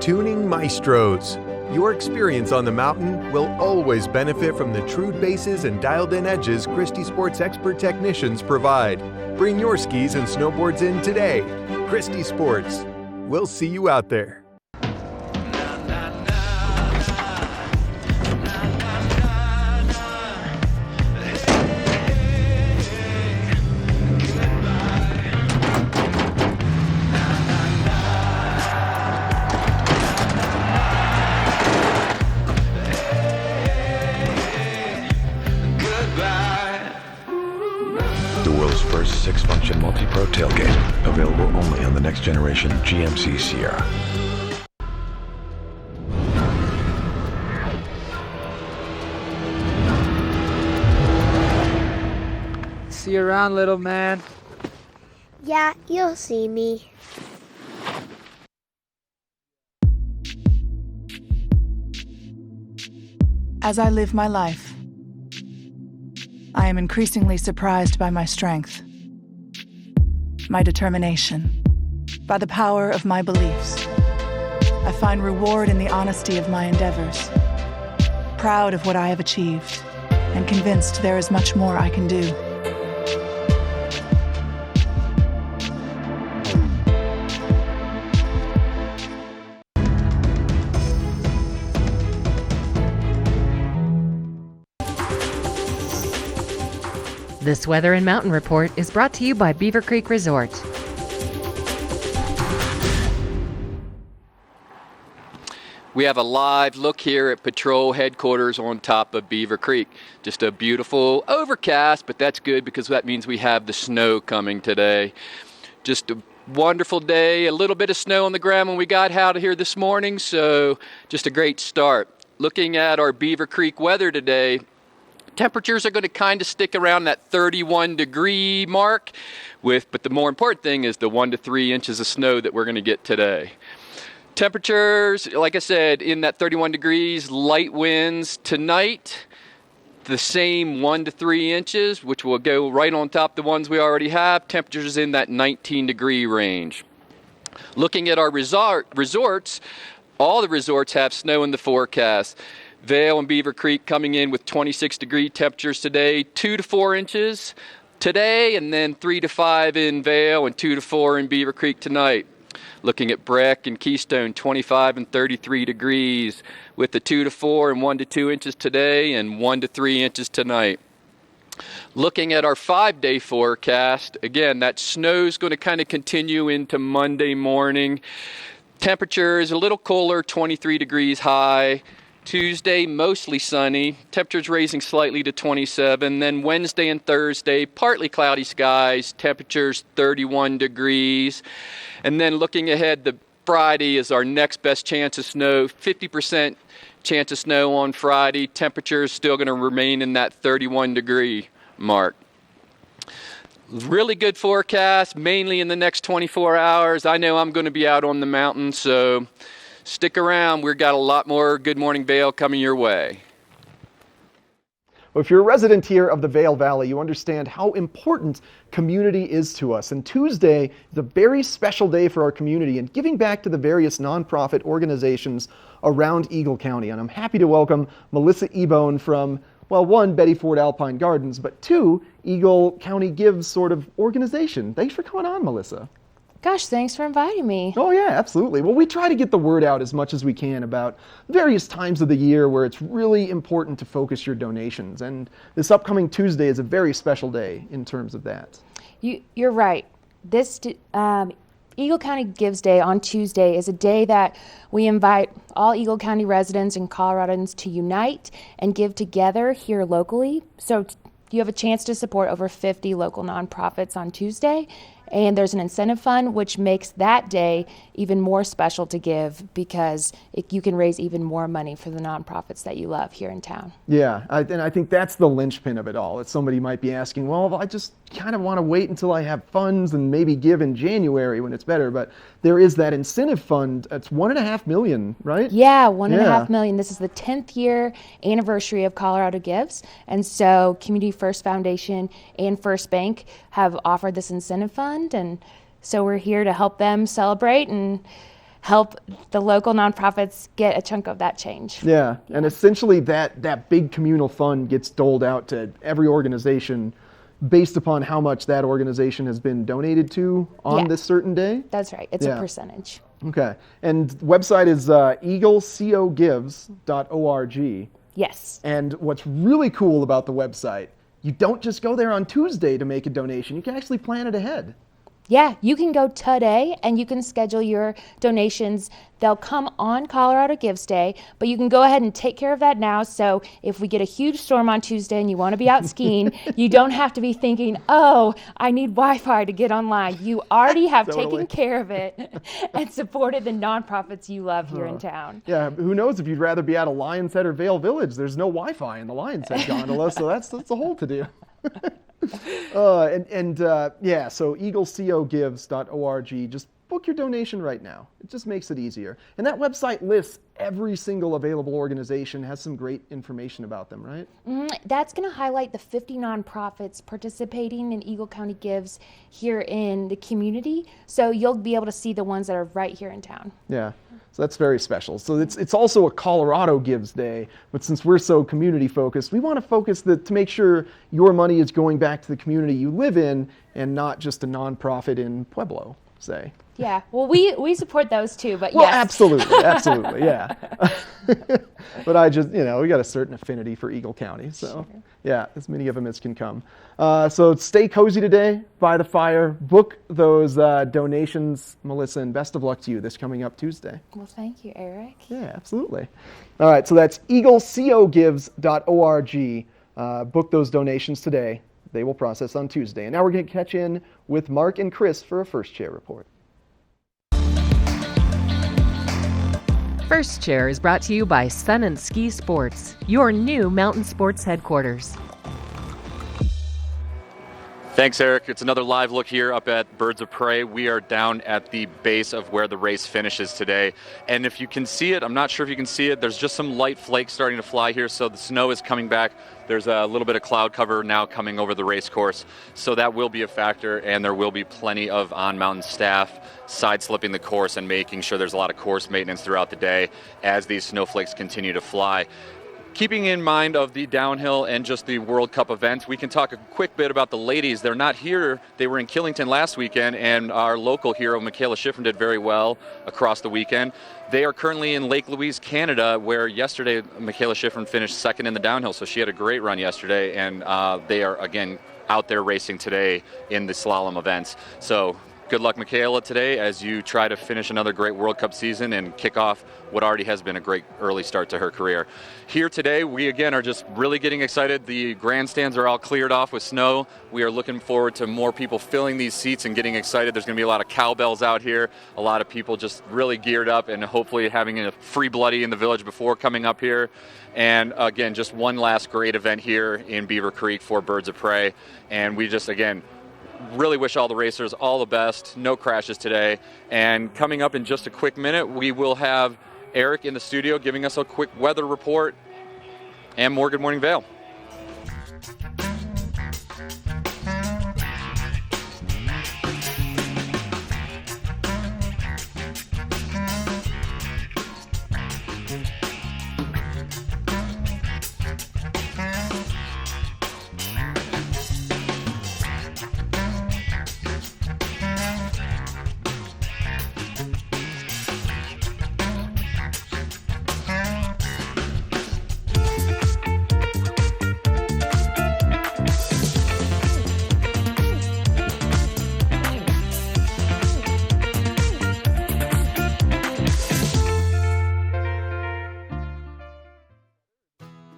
Tuning Maestros. Your experience on the mountain will always benefit from the true bases and dialed-in edges Christie Sports expert technicians provide. Bring your skis and snowboards in today. Christie Sports. We'll see you out there. Six-function multi-pro tailgate, available only on the next generation GMC Sierra. See you around, little man. Yeah, you'll see me. As I live my life, I am increasingly surprised by my strength, my determination, by the power of my beliefs. I find reward in the honesty of my endeavors, proud of what I have achieved, and convinced there is much more I can do. This Weather and Mountain Report is brought to you by Beaver Creek Resort. We have a live look here at Patrol Headquarters on top of Beaver Creek. Just a beautiful overcast, but that's good because that means we have the snow coming today. Just a wonderful day, a little bit of snow on the ground when we got out of here this morning, so just a great start. Looking at our Beaver Creek weather today, temperatures are going to kind of stick around that 31-degree mark, but the more important thing is the 1 to 3 inches of snow that we're going to get today. Temperatures, like I said, in that 31 degrees, light winds tonight, the same 1 to 3 inches, which will go right on top of the ones we already have. Temperatures in that 19-degree range. Looking at our resorts, all the resorts have snow in the forecast. Vail and Beaver Creek coming in with 26-degree temperatures today, 2 to 4 inches today, and then 3 to 5 in Vail and 2 to 4 in Beaver Creek tonight. Looking at Breck and Keystone, 25 and 33 degrees with the 2 to 4 and 1 to 2 inches today and 1 to 3 inches tonight. Looking at our 5-day forecast, again, that snow's going to kind of continue into Monday morning. Temperature is a little cooler, 23 degrees high. Tuesday, mostly sunny. Temperatures raising slightly to 27. Then Wednesday and Thursday, partly cloudy skies. Temperatures 31 degrees. And then looking ahead, the Friday is our next best chance of snow. 50% chance of snow on Friday. Temperature is still going to remain in that 31-degree mark. Really good forecast, mainly in the next 24 hours. I know I'm going to be out on the mountain, so stick around. We've got a lot more Good Morning Vail coming your way. Well, if you're a resident here of the Vail Valley, you understand how important community is to us. And Tuesday is a very special day for our community and giving back to the various nonprofit organizations around Eagle County. And I'm happy to welcome Melissa Ebone from, well, one, Betty Ford Alpine Gardens, but two, Eagle County Gives sort of organization. Thanks for coming on, Melissa. Gosh, thanks for inviting me. Oh yeah, absolutely. Well, we try to get the word out as much as we can about various times of the year where it's really important to focus your donations. And this upcoming Tuesday is a very special day in terms of that. You're right. This Eagle County Gives Day on Tuesday is a day that we invite all Eagle County residents and Coloradans to unite and give together here locally. So you have a chance to support over 50 local nonprofits on Tuesday. And there's an incentive fund, which makes that day even more special to give because you can raise even more money for the nonprofits that you love here in town. Yeah, and I think that's the linchpin of it all. Somebody might be asking, well, I just kind of want to wait until I have funds and maybe give in January when it's better. But there is that incentive fund. It's $1.5 million, right? Yeah, $1.5 million. This is the 10th year anniversary of Colorado Gives. And so Community First Foundation and First Bank have offered this incentive fund. And so we're here to help them celebrate and help the local nonprofits get a chunk of that change. Yeah, and essentially that big communal fund gets doled out to every organization based upon how much that organization has been donated to on this certain day? That's right. It's a percentage. Okay. And the website is eaglecogives.org. Yes. And what's really cool about the website, you don't just go there on Tuesday to make a donation. You can actually plan it ahead. Yeah, you can go today and you can schedule your donations. They'll come on Colorado Gives Day, but you can go ahead and take care of that now. So if we get a huge storm on Tuesday and you want to be out skiing, you don't have to be thinking, oh, I need Wi-Fi to get online. You already have taken care of it and supported the nonprofits you love here in town. Yeah, who knows if you'd rather be at a Lion's Head or Vail Village. There's no Wi-Fi in the Lion's Head gondola, so that's a whole to-do. So eaglecogives.org, just book your donation right now. It just makes it easier. And that website lists every single available organization, has some great information about them, right? That's going to highlight the 50 nonprofits participating in Eagle County Gives here in the community. So you'll be able to see the ones that are right here in town. Yeah. So that's very special. So it's also a Colorado Gives Day, but since we're so community focused, we want to focus to make sure your money is going back to the community you live in and not just a nonprofit in Pueblo, say. Yeah, well, we support those too, but well, yes. absolutely, yeah. But I just, we got a certain affinity for Eagle County, so yeah, as many of them as can come. So stay cozy today by the fire. Book those donations, Melissa, and best of luck to you this coming up Tuesday. Well, thank you, Eric. Yeah, absolutely. All right, so that's eaglecogives.org. Book those donations today. They will process on Tuesday. And now we're going to catch in with Mark and Chris for a First Chair report. First Chair is brought to you by Sun and Ski Sports, your new mountain sports headquarters. Thanks, Eric. It's another live look here up at Birds of Prey. We are down at the base of where the race finishes today. And if you can see it, I'm not sure if you can see it, there's just some light flakes starting to fly here, so the snow is coming back. There's a little bit of cloud cover now coming over the race course, so that will be a factor, and there will be plenty of on-mountain staff side-slipping the course and making sure there's a lot of course maintenance throughout the day as these snowflakes continue to fly. Keeping in mind of the downhill and just the World Cup event, we can talk a quick bit about the ladies. They're not here. They were in Killington last weekend, and our local hero, Michaela Schifrin, did very well across the weekend. They are currently in Lake Louise, Canada, where yesterday Michaela Schifrin finished second in the downhill, so she had a great run yesterday, and they are, again, out there racing today in the slalom events. So Good luck, Michaela, today as you try to finish another great World Cup season and kick off what already has been a great early start to her career. Here today, we again are just really getting excited. The grandstands are all cleared off with snow. We are looking forward to more people filling these seats and getting excited. There's going to be a lot of cowbells out here, a lot of people just really geared up and hopefully having a free bloody in the village before coming up here. And again, just one last great event here in Beaver Creek for Birds of Prey. And we just, again, really wish all the racers all the best. No crashes today. And coming up in just a quick minute, we will have Eric in the studio giving us a quick weather report and more Good Morning Vail.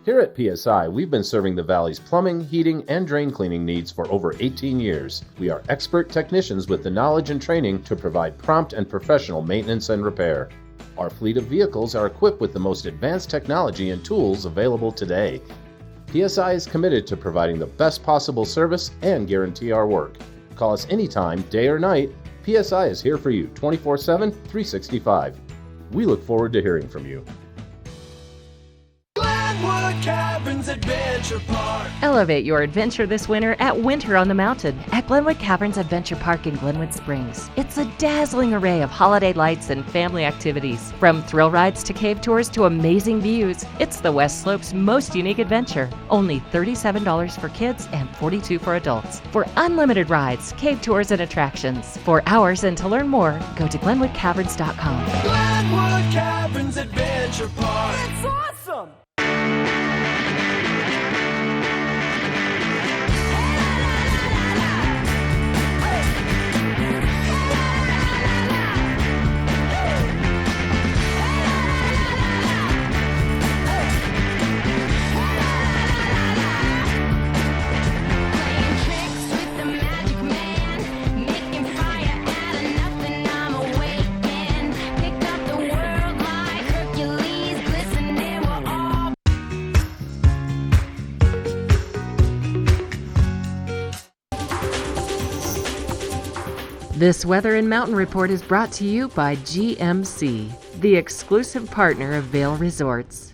Here at PSI, we've been serving the Valley's plumbing, heating, and drain cleaning needs for over 18 years. We are expert technicians with the knowledge and training to provide prompt and professional maintenance and repair. Our fleet of vehicles are equipped with the most advanced technology and tools available today. PSI is committed to providing the best possible service and guarantee our work. Call us anytime, day or night. PSI is here for you 24/7, 365. We look forward to hearing from you. Caverns Adventure Park. Elevate your adventure this winter at Winter on the Mountain at Glenwood Caverns Adventure Park in Glenwood Springs. It's a dazzling array of holiday lights and family activities. From thrill rides to cave tours to amazing views, it's the West Slope's most unique adventure. Only $37 for kids and $42 for adults. For unlimited rides, cave tours, and attractions. For hours and to learn more, go to GlenwoodCaverns.com. Glenwood Caverns Adventure Park. It's awesome! This Weather and Mountain Report is brought to you by GMC, the exclusive partner of Vail Resorts.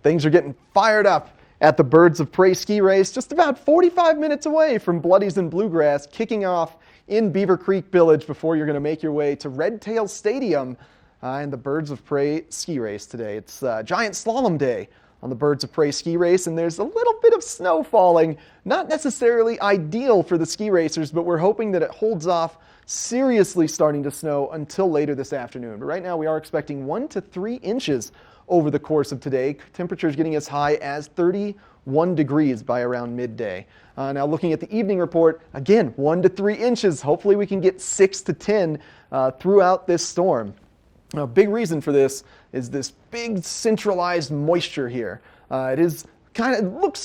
Things are getting fired up at the Birds of Prey ski race, just about 45 minutes away from Bloodies and Bluegrass, kicking off in Beaver Creek Village before you're going to make your way to Red Tail Stadium and the Birds of Prey ski race today. It's Giant Slalom Day on the Birds of Prey ski race, and there's a little bit of snow falling. Not necessarily ideal for the ski racers, but we're hoping that it holds off seriously starting to snow until later this afternoon. But right now we are expecting 1 to 3 inches over the course of today. Temperatures getting as high as 31 degrees by around midday. Now looking at the evening report, again, 1 to 3 inches. Hopefully we can get 6 to 10 throughout this storm. Now, a big reason for this is this big centralized moisture here. It is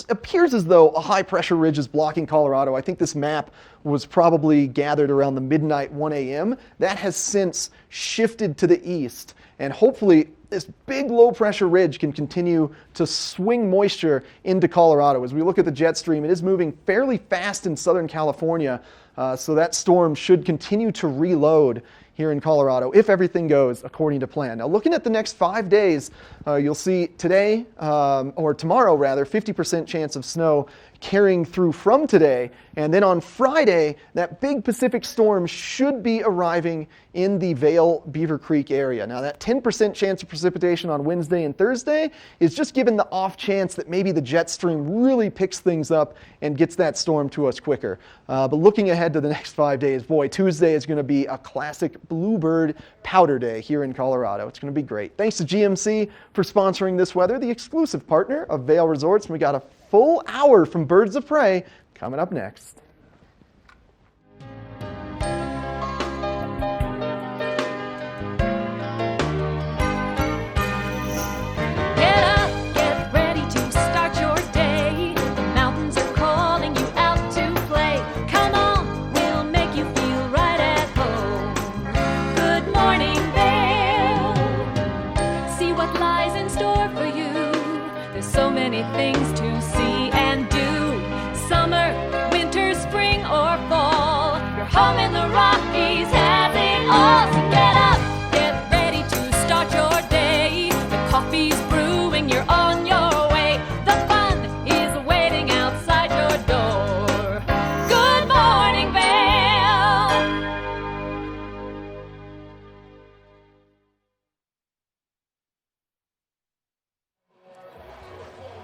appears as though a high pressure ridge is blocking Colorado. I think this map was probably gathered around the midnight 1 a.m. That has since shifted to the east, and hopefully this big low pressure ridge can continue to swing moisture into Colorado. As we look at the jet stream, it is moving fairly fast in Southern California, so that storm should continue to reload here in Colorado if everything goes according to plan. Now looking at the next 5 days, you'll see today, or tomorrow rather, 50% chance of snow carrying through from today. And then on Friday, that big Pacific storm should be arriving in the Vail Beaver Creek area. Now that 10% chance of precipitation on Wednesday and Thursday is just given the off chance that maybe the jet stream really picks things up and gets that storm to us quicker. But looking ahead to the next 5 days, boy, Tuesday is going to be a classic bluebird powder day here in Colorado. It's going to be great. Thanks to GMC for sponsoring this weather, the exclusive partner of Vail Resorts. And we got a full hour from Birds of Prey coming up next. with things to see and do. Summer, winter, spring, or fall. Your home in the Rockies has it all. So get up, get ready to start your day. The coffee's brewing, you're on your way. The fun is waiting outside your door. Good morning, Vale.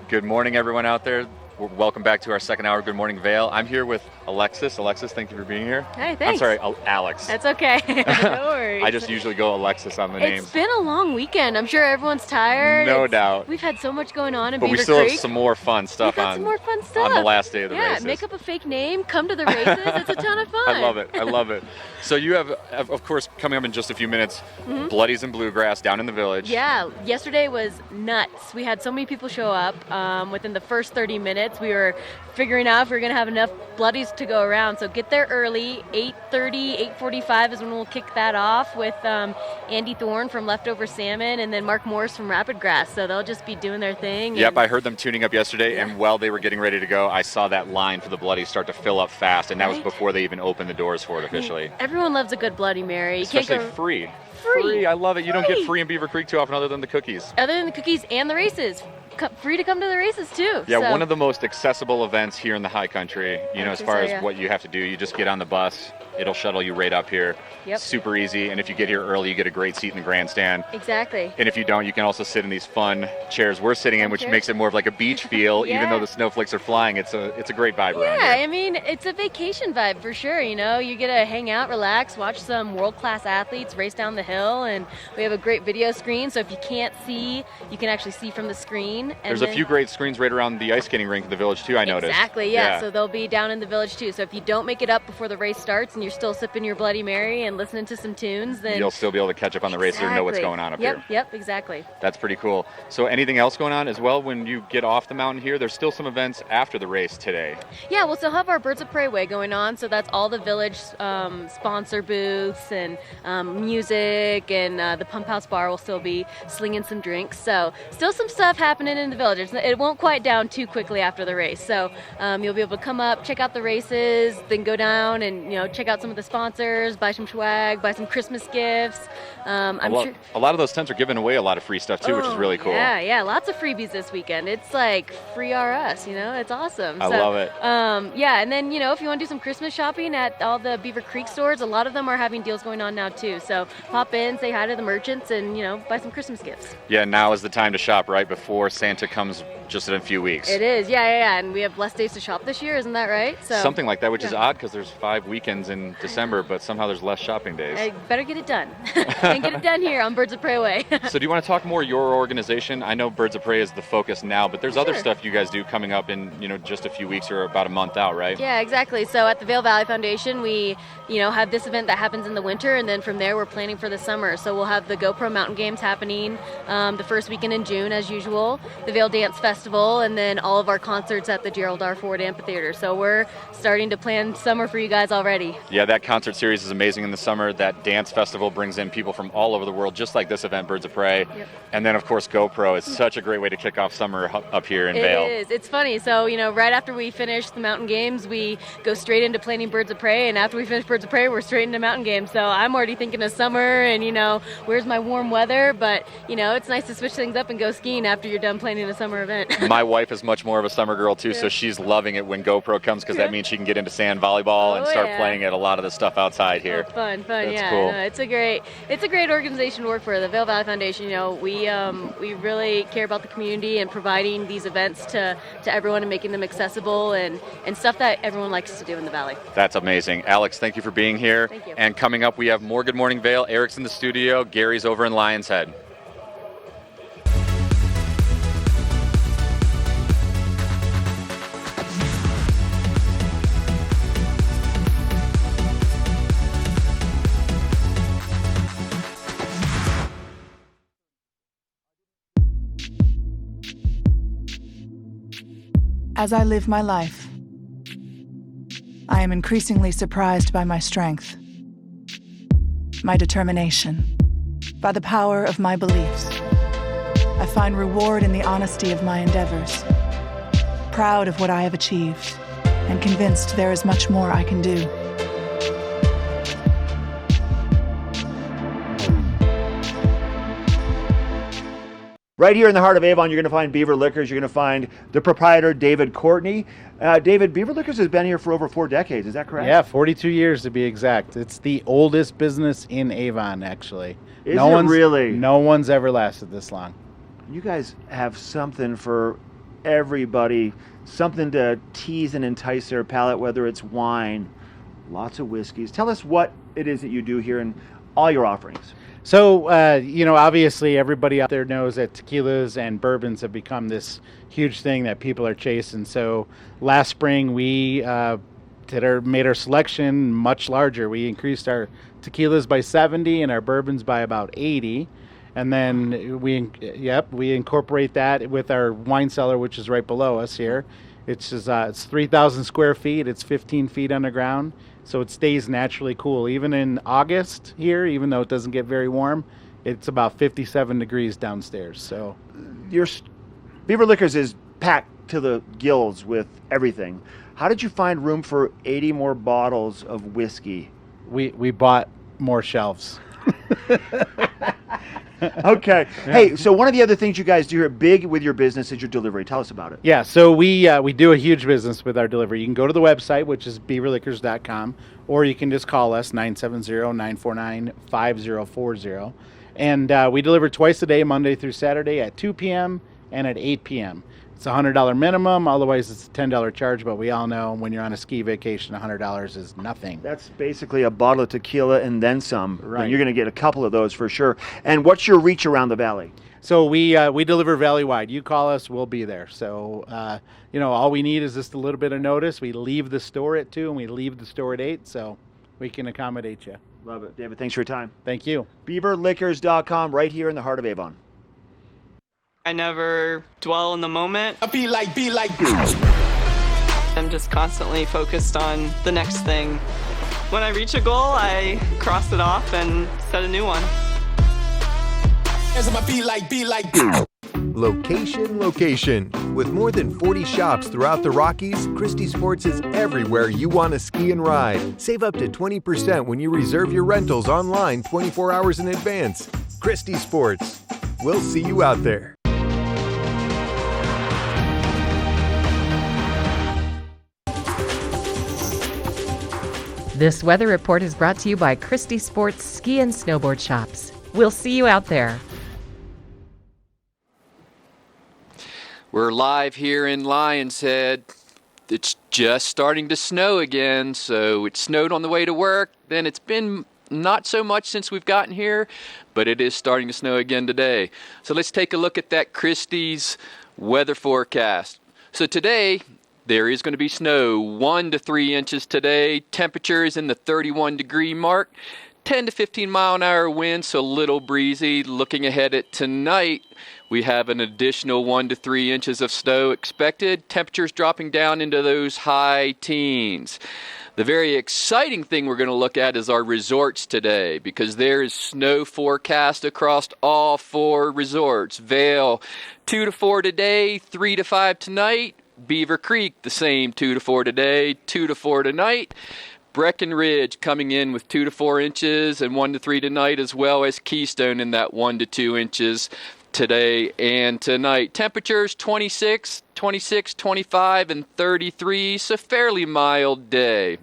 Good morning, everyone out there. Welcome back to our second hour of Good Morning Vale. I'm here with Alexis. Alexis, thank you for being here. Hey, thanks. I'm sorry, Alex. That's okay. No worries. I just usually go Alexis on the names. It's been a long weekend. I'm sure everyone's tired. No doubt. We've had so much going on in But Beaver we still Creek. have some more fun stuff on the last day of the yeah, races. make up a fake name, come to the races. It's a ton of fun. I love it. I love it. So you have, of course, coming up in just a few minutes, Bloodies and Bluegrass down in the village. Yeah, yesterday was nuts. We had so many people show up. Within the first 30 minutes, we were figuring out if we were going to have enough Bloodies to go around. So get there early. 8:30, 8:45 is when we'll kick that off with Andy Thorne from Leftover Salmon and then Mark Morris from Rapid Grass. So they'll just be doing their thing. Yep, I heard them tuning up yesterday, and while they were getting ready to go, I saw that line for the Bloodies start to fill up fast, and that was before they even opened the doors for it officially. Everyone loves a good Bloody Mary. You Especially can't go free. Free. I love it. You don't get free in Beaver Creek too often other than the cookies. Other than the cookies and the races. Free to come to the races too. Yeah, so. one of the most accessible events here in the high country, as far as what you have to do. You just get on the bus. It'll shuttle you right up here. Yep. Super easy. And if you get here early, you get a great seat in the grandstand. Exactly. And if you don't, you can also sit in these fun chairs we're sitting in, which makes it more of like a beach feel. Even though the snowflakes are flying, it's a great vibe around here. Yeah, I mean, it's a vacation vibe for sure. You get to hang out, relax, watch some world-class athletes race down the hill, and we have a great video screen. So if you can't see, you can actually see from the screen. And There's a few great screens right around the ice skating rink in the village too, I noticed. Exactly, yeah. So they'll be down in the village too. So if you don't make it up before the race starts and you're still sipping your Bloody Mary and listening to some tunes, then you'll still be able to catch up on the races and know what's going on up here. Yep, exactly. That's pretty cool. So anything else going on as well when you get off the mountain here? There's still some events after the race today. Yeah, we'll still have our Birds of Prey Way going on. So that's all the village sponsor booths and music, and the Pump House Bar will still be slinging some drinks. So still some stuff happening in the village. It won't quiet down too quickly after the race. So you'll be able to come up, check out the races, then go down and check out some of the sponsors, buy some swag, buy some Christmas gifts. A lot of those tents are giving away a lot of free stuff too, which is really cool. Yeah, lots of freebies this weekend. It's like free RS, it's awesome. I love it. Yeah, and then if you want to do some Christmas shopping at all the Beaver Creek stores, a lot of them are having deals going on now too. So pop in, say hi to the merchants, and buy some Christmas gifts. Yeah, now is the time to shop right before Santa comes just in a few weeks. It is, yeah, and we have less days to shop this year, isn't that right? So something like that, which is odd because there's 5 weekends in December, but somehow there's less shopping days. I better get it done. And get it done here on Birds of Prey Way. So do you want to talk more your organization? I know Birds of Prey is the focus now, but there's other stuff you guys do coming up in just a few weeks or about a month out, right? Yeah, exactly. So at the Vail Valley Foundation, we have this event that happens in the winter, and then from there we're planning for the summer. So we'll have the GoPro Mountain Games happening the first weekend in June as usual, the Vail Dance Festival, and then all of our concerts at the Gerald R. Ford Amphitheater. So we're starting to plan summer for you guys already. Yeah, that concert series is amazing in the summer. That dance festival brings in people from all over the world, just like this event, Birds of Prey. Yep. And then, of course, GoPro is such a great way to kick off summer up here in Vail. It is. It's funny. So, right after we finish the Mountain Games, we go straight into planning Birds of Prey. And after we finish Birds of Prey, we're straight into Mountain Games. So I'm already thinking of summer and, where's my warm weather? But, it's nice to switch things up and go skiing after you're done planning a summer event. My wife is much more of a summer girl, too, so she's loving it when GoPro comes because that means she can get into sand volleyball and start playing at a lot of the stuff outside here. Oh, fun, That's yeah. cool. No, it's a great organization to work for. The Vail Valley Foundation, we really care about the community and providing these events to everyone and making them accessible and stuff that everyone likes to do in the Valley. That's amazing. Alex, thank you for being here. Thank you. And coming up, we have more Good Morning Vail. Eric's in the studio. Gary's over in Lion's Head. As I live my life, I am increasingly surprised by my strength, my determination, by the power of my beliefs. I find reward in the honesty of my endeavors, proud of what I have achieved, and convinced there is much more I can do. Right here in the heart of Avon, you're going to find Beaver Liquors. You're going to find the proprietor, David Courtney. David, Beaver Liquors has been here for over 4 decades. Is that correct? Yeah, 42 years to be exact. It's the oldest business in Avon, actually. Is it really? No one's ever lasted this long. You guys have something for everybody, something to tease and entice their palate, whether it's wine, lots of whiskeys. Tell us what it is that you do here and all your offerings. So, obviously everybody out there knows that tequilas and bourbons have become this huge thing that people are chasing. So last spring we made our selection much larger. We increased our tequilas by 70 and our bourbons by about 80. And then we incorporate that with our wine cellar, which is right below us here. It's 3,000 square feet. It's 15 feet underground. So it stays naturally cool. Even in August here, even though it doesn't get very warm, it's about 57 degrees downstairs. So Your Beaver Liquors is packed to the gills with everything. How did you find room for 80 more bottles of whiskey? We bought more shelves. Okay. Hey, so one of the other things you guys do here big with your business is your delivery. Tell us about it. Yeah, so we do a huge business with our delivery. You can go to the website, which is beaverliquors.com, or you can just call us, 970-949-5040. And we deliver twice a day, Monday through Saturday at 2 p.m. and at 8 p.m. It's a $100 minimum, otherwise it's a $10 charge, but we all know when you're on a ski vacation, $100 is nothing. That's basically a bottle of tequila and then some. Right. You're going to get a couple of those for sure. And what's your reach around the valley? So we deliver valley-wide. You call us, we'll be there. So, all we need is just a little bit of notice. We leave the store at 2 and we leave the store at 8, so we can accommodate you. Love it. David, thanks for your time. Thank you. BeaverLiquors.com, right here in the heart of Avon. I never dwell in the moment. I be like. I'm just constantly focused on the next thing. When I reach a goal, I cross it off and set a new one. Be like. Location. With more than 40 shops throughout the Rockies, Christie Sports is everywhere you want to ski and ride. Save up to 20% when you reserve your rentals online 24 hours in advance. Christie Sports. We'll see you out there. This weather report is brought to you by Christie Sports Ski and Snowboard Shops. We'll see you out there. We're live here in Lion's Head. It's just starting to snow again, so it snowed on the way to work. Then it's been not so much since we've gotten here, but it is starting to snow again today. So let's take a look at that Christie's weather forecast. So today, there is going to be snow, 1 to 3 inches today. Temperatures in the 31-degree mark. 10 to 15 mile an hour wind, so a little breezy. Looking ahead at tonight, we have an additional 1 to 3 inches of snow expected. Temperatures dropping down into those high teens. The very exciting thing we're going to look at is our resorts today, because there is snow forecast across all 4 resorts. Vail, 2 to 4 today, 3 to 5 tonight. Beaver Creek, the same, 2 to 4 today, 2 to 4 tonight. Breckenridge coming in with 2 to 4 inches and 1 to 3 tonight, as well as Keystone in that 1 to 2 inches today and tonight. Temperatures 26, 25, and 33, so fairly mild day.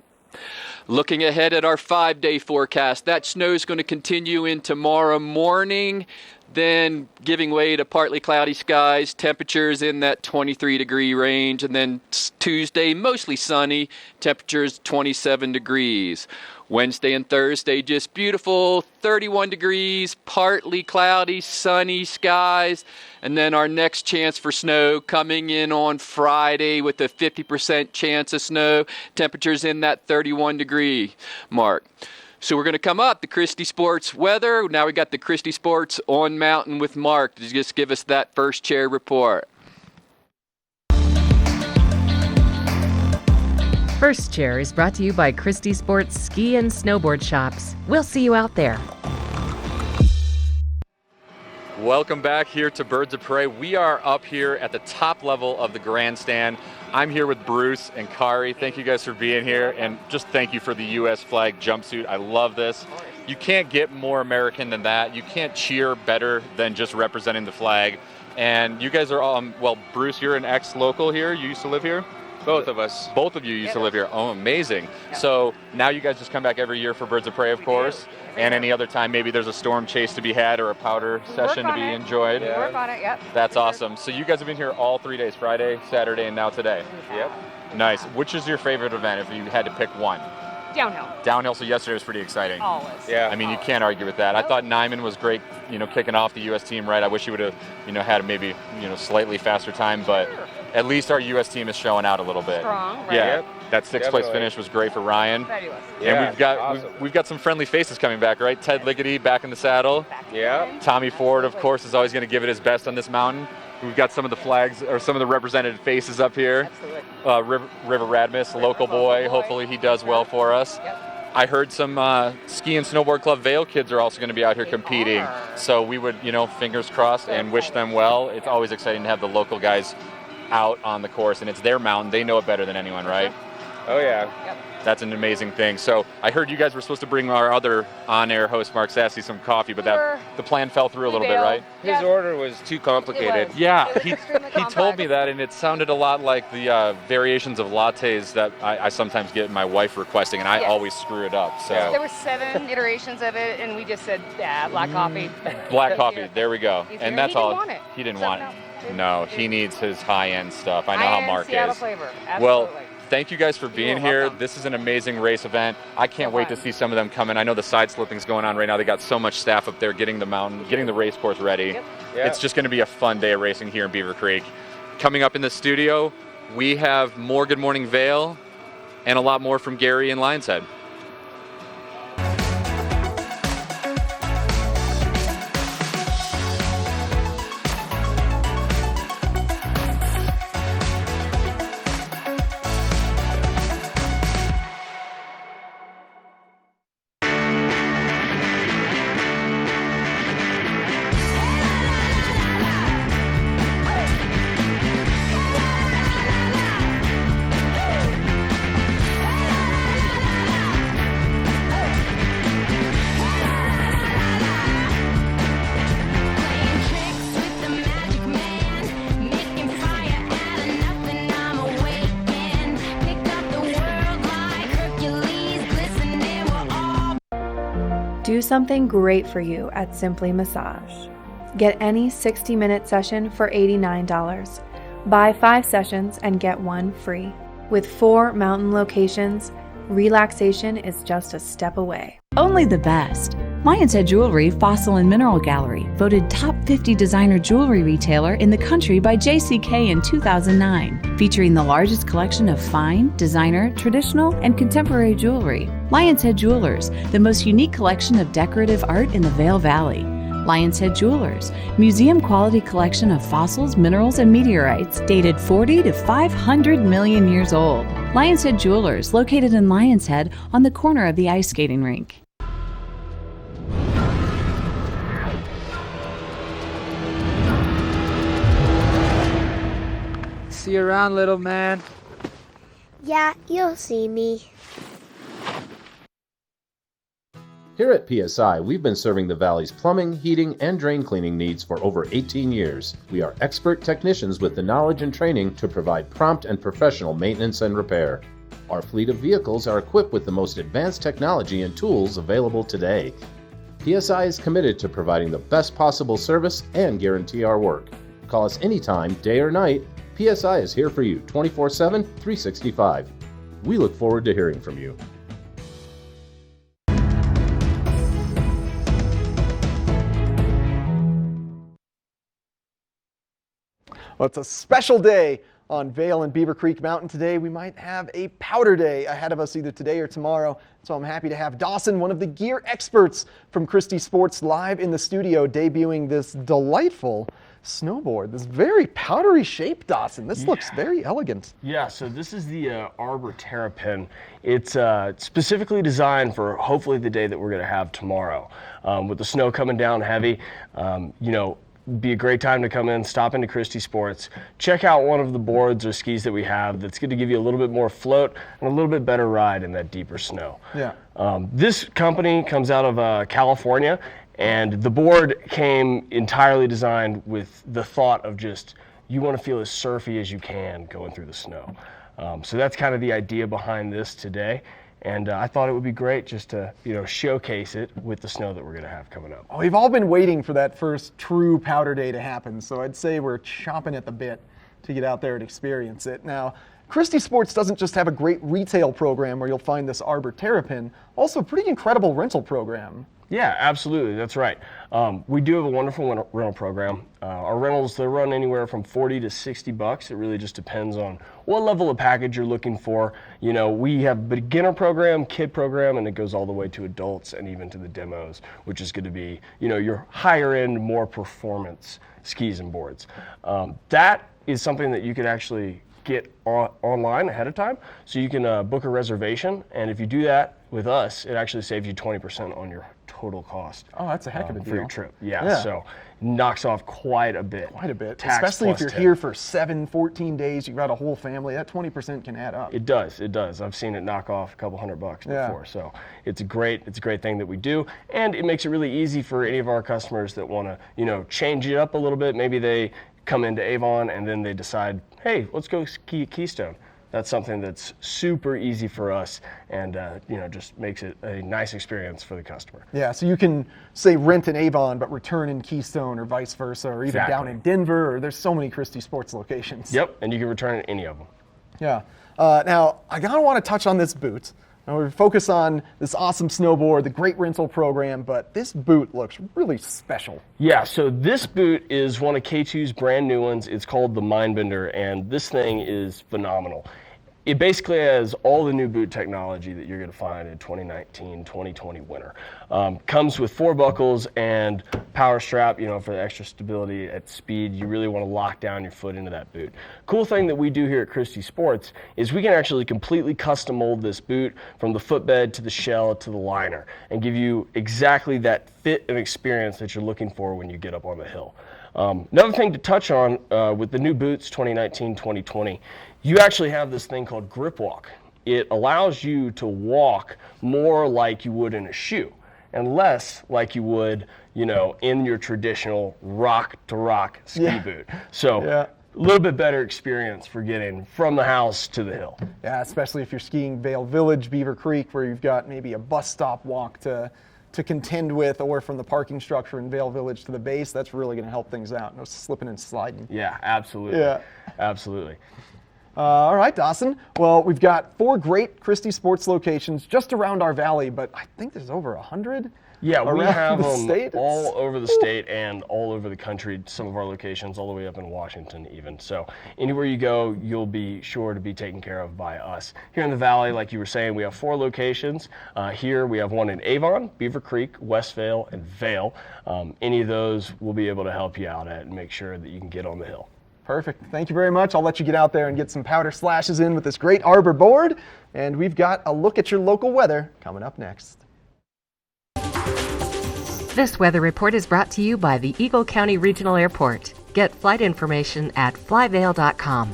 Looking ahead at our 5-day forecast, that snow is going to continue in tomorrow morning, then giving way to partly cloudy skies, temperatures in that 23-degree range, and then Tuesday, mostly sunny, temperatures 27 degrees. Wednesday and Thursday, just beautiful, 31 degrees, partly cloudy, sunny skies, and then our next chance for snow coming in on Friday with a 50% chance of snow, temperatures in that 31-degree mark. So we're going to come up the Christie Sports weather. Now we got the Christie Sports on Mountain with Mark to just give us that first chair report. First Chair is brought to you by Christie Sports Ski and Snowboard Shops. We'll see you out there. Welcome back here to Birds of Prey. We are up here at the top level of the grandstand. I'm here with Bruce and Kari. Thank you guys for being here, and just thank you for the U.S. flag jumpsuit. I love this. You can't get more American than that. You can't cheer better than just representing the flag. And you guys are all, well, Bruce, you're an ex-local here. You used to live here? Both of us. Both of you used to live here. Oh, amazing. So now you guys just come back every year for Birds of Prey, of course. And any other time, maybe there's a storm chase to be had or a powder session to be enjoyed. We work on it, yep. That's awesome. So you guys have been here all 3 days, Friday, Saturday, and now today. Yep. Nice. Which is your favorite event if you had to pick one? Downhill. Downhill, so yesterday was pretty exciting. Always. Yeah. I mean, you can't argue with that. I thought Nyman was great, kicking off the U.S. team right. I wish he would have, had maybe, slightly faster time, but at least our U.S. team is showing out a little bit. Strong, right? Yeah. Yep. That sixth place finish was great for Ryan. Fabulous. Yeah, And we've got some friendly faces coming back, right? Ted Liggety back in the saddle. Yeah. Tommy Ford, of course, is always going to give it his best on this mountain. We've got some of the flags, or some of the represented faces up here. Absolutely. River Radmus, local boy. Hopefully he does well for us. Yep. I heard some Ski and Snowboard Club Vail kids are also going to be out here competing. So we would, fingers crossed and wish them well. It's always exciting to have the local guys out on the course, and it's their mountain. They know it better than anyone, right? Oh, yeah. Yep. That's an amazing thing. So I heard you guys were supposed to bring our other on-air host, Mark Sassy, some coffee, but the plan fell through a little bit, right? His order was too complicated. Yeah, he told me that, and it sounded a lot like the variations of lattes that I sometimes get my wife requesting, and I always screw it up. So There were 7 iterations of it, and we just said, black coffee. Black coffee, there we go. Easier. And that's He didn't all. want it. He didn't So, want it. No, he needs his high-end stuff. I know how High-end Mark Seattle is. flavor. Well, Absolutely. thank you guys for being here. welcome. This is an amazing race event. I can't wait to see some of them come in. I know the side slipping's going on right now. They got so much staff up there getting the mountain, getting the race course ready. Yep. Yeah. It's just going to be a fun day of racing here in Beaver Creek. Coming up in the studio, we have more Good Morning Vail and a lot more from Gary and Lion's Head. Do something great for you at Simply Massage. Get any 60-minute session for $89. Buy 5 sessions and get 1 free. With 4 mountain locations, relaxation is just a step away. Only the best. Lion's Head Jewelry Fossil and Mineral Gallery, voted top 50 designer jewelry retailer in the country by JCK in 2009, featuring the largest collection of fine, designer, traditional, and contemporary jewelry. Lion's Head Jewelers, the most unique collection of decorative art in the Vail Valley. Lion's Head Jewelers, museum quality collection of fossils, minerals, and meteorites dated 40 to 500 million years old. Lion's Head Jewelers, located in Lion's Head on the corner of the ice skating rink. See you around, little man. Yeah, you'll see me. Here at PSI, we've been serving the Valley's plumbing, heating, and drain cleaning needs for over 18 years. We are expert technicians with the knowledge and training to provide prompt and professional maintenance and repair. Our fleet of vehicles are equipped with the most advanced technology and tools available today. PSI is committed to providing the best possible service and guarantee our work. Call us anytime, day or night. PSI is here for you 24/7, 365. We look forward to hearing from you. Well, it's a special day on Vail and Beaver Creek Mountain today. We might have a powder day ahead of us either today or tomorrow. So I'm happy to have Dawson, one of the gear experts from Christie Sports, live in the studio debuting this delightful snowboard. This very powdery shape, Dawson. This looks very elegant. Yeah, so this is the Arbor Terrapin. It's specifically designed for hopefully the day that we're going to have tomorrow. With the snow coming down heavy, be a great time to come in, stop into Christie Sports, check out one of the boards or skis that we have that's going to give you a little bit more float and a little bit better ride in that deeper snow. Yeah. This company comes out of California, and the board came entirely designed with the thought of just, you want to feel as surfy as you can going through the snow. So that's kind of the idea behind this today. And I thought it would be great just to, showcase it with the snow that we're going to have coming up. Oh, we've all been waiting for that first true powder day to happen, so I'd say we're chomping at the bit to get out there and experience it. Now, Christie Sports doesn't just have a great retail program where you'll find this Arbor Terrapin, also a pretty incredible rental program. Yeah, absolutely. That's right. We do have a wonderful rental program. Our rentals, they run anywhere from $40 to $60. It really just depends on what level of package you're looking for. We have a beginner program, kid program, and it goes all the way to adults and even to the demos, which is going to be, your higher end, more performance skis and boards. That is something that you could actually get online ahead of time. So you can book a reservation, and if you do that with us, it actually saves you 20% on your total cost. Oh, that's a heck of a deal. For your trip. Yeah, so knocks off quite a bit. Quite a bit. Tax Especially if plus you're tip. here for 14 days, you've got a whole family, that 20% can add up. It does. I've seen it knock off a couple $100 before. So it's a great thing that we do, and it makes it really easy for any of our customers that want to, change it up a little bit. Maybe they come into Avon and then they decide, hey, let's go ski at Keystone. That's something that's super easy for us, and just makes it a nice experience for the customer. Yeah, so you can say rent in Avon, but return in Keystone, or vice versa, or even down in Denver, or there's so many Christie Sports locations. Yep, and you can return in any of them. Yeah. Now, I gotta want to touch on this boot. Now, we focus on this awesome snowboard, the great rental program, but this boot looks really special. Yeah, so this boot is one of K2's brand new ones. It's called the Mindbender, and this thing is phenomenal. It basically has all the new boot technology that you're going to find in 2019, 2020 winter. Comes with 4 buckles and power strap, for the extra stability at speed. You really want to lock down your foot into that boot. Cool thing that we do here at Christie Sports is we can actually completely custom mold this boot from the footbed to the shell to the liner and give you exactly that fit and experience that you're looking for when you get up on the hill. Another thing to touch on with the new boots 2019, 2020, you actually have this thing called grip walk. It allows you to walk more like you would in a shoe and less like you would, in your traditional rock-to-rock ski boot. So a little bit better experience for getting from the house to the hill. Yeah, especially if you're skiing Vail Village, Beaver Creek, where you've got maybe a bus stop walk to contend with, or from the parking structure in Vail Village to the base. That's really going to help things out. No slipping and sliding. Yeah, absolutely. Yeah. Absolutely. All right, Dawson. Well, we've got 4 great Christie Sports locations just around our valley, but I think there's over 100. Yeah, we have the them state. all over the state and all over the country, some of our locations all the way up in Washington even. So anywhere you go, you'll be sure to be taken care of by us. Here in the valley, like you were saying, we have 4 locations. Here we have one in Avon, Beaver Creek, Westvale, and Vail. Any of those we'll be able to help you out at and make sure that you can get on the hill. Perfect. Thank you very much. I'll let you get out there and get some powder slashes in with this great Arbor board. And we've got a look at your local weather coming up next. This weather report is brought to you by the Eagle County Regional Airport. Get flight information at flyvail.com.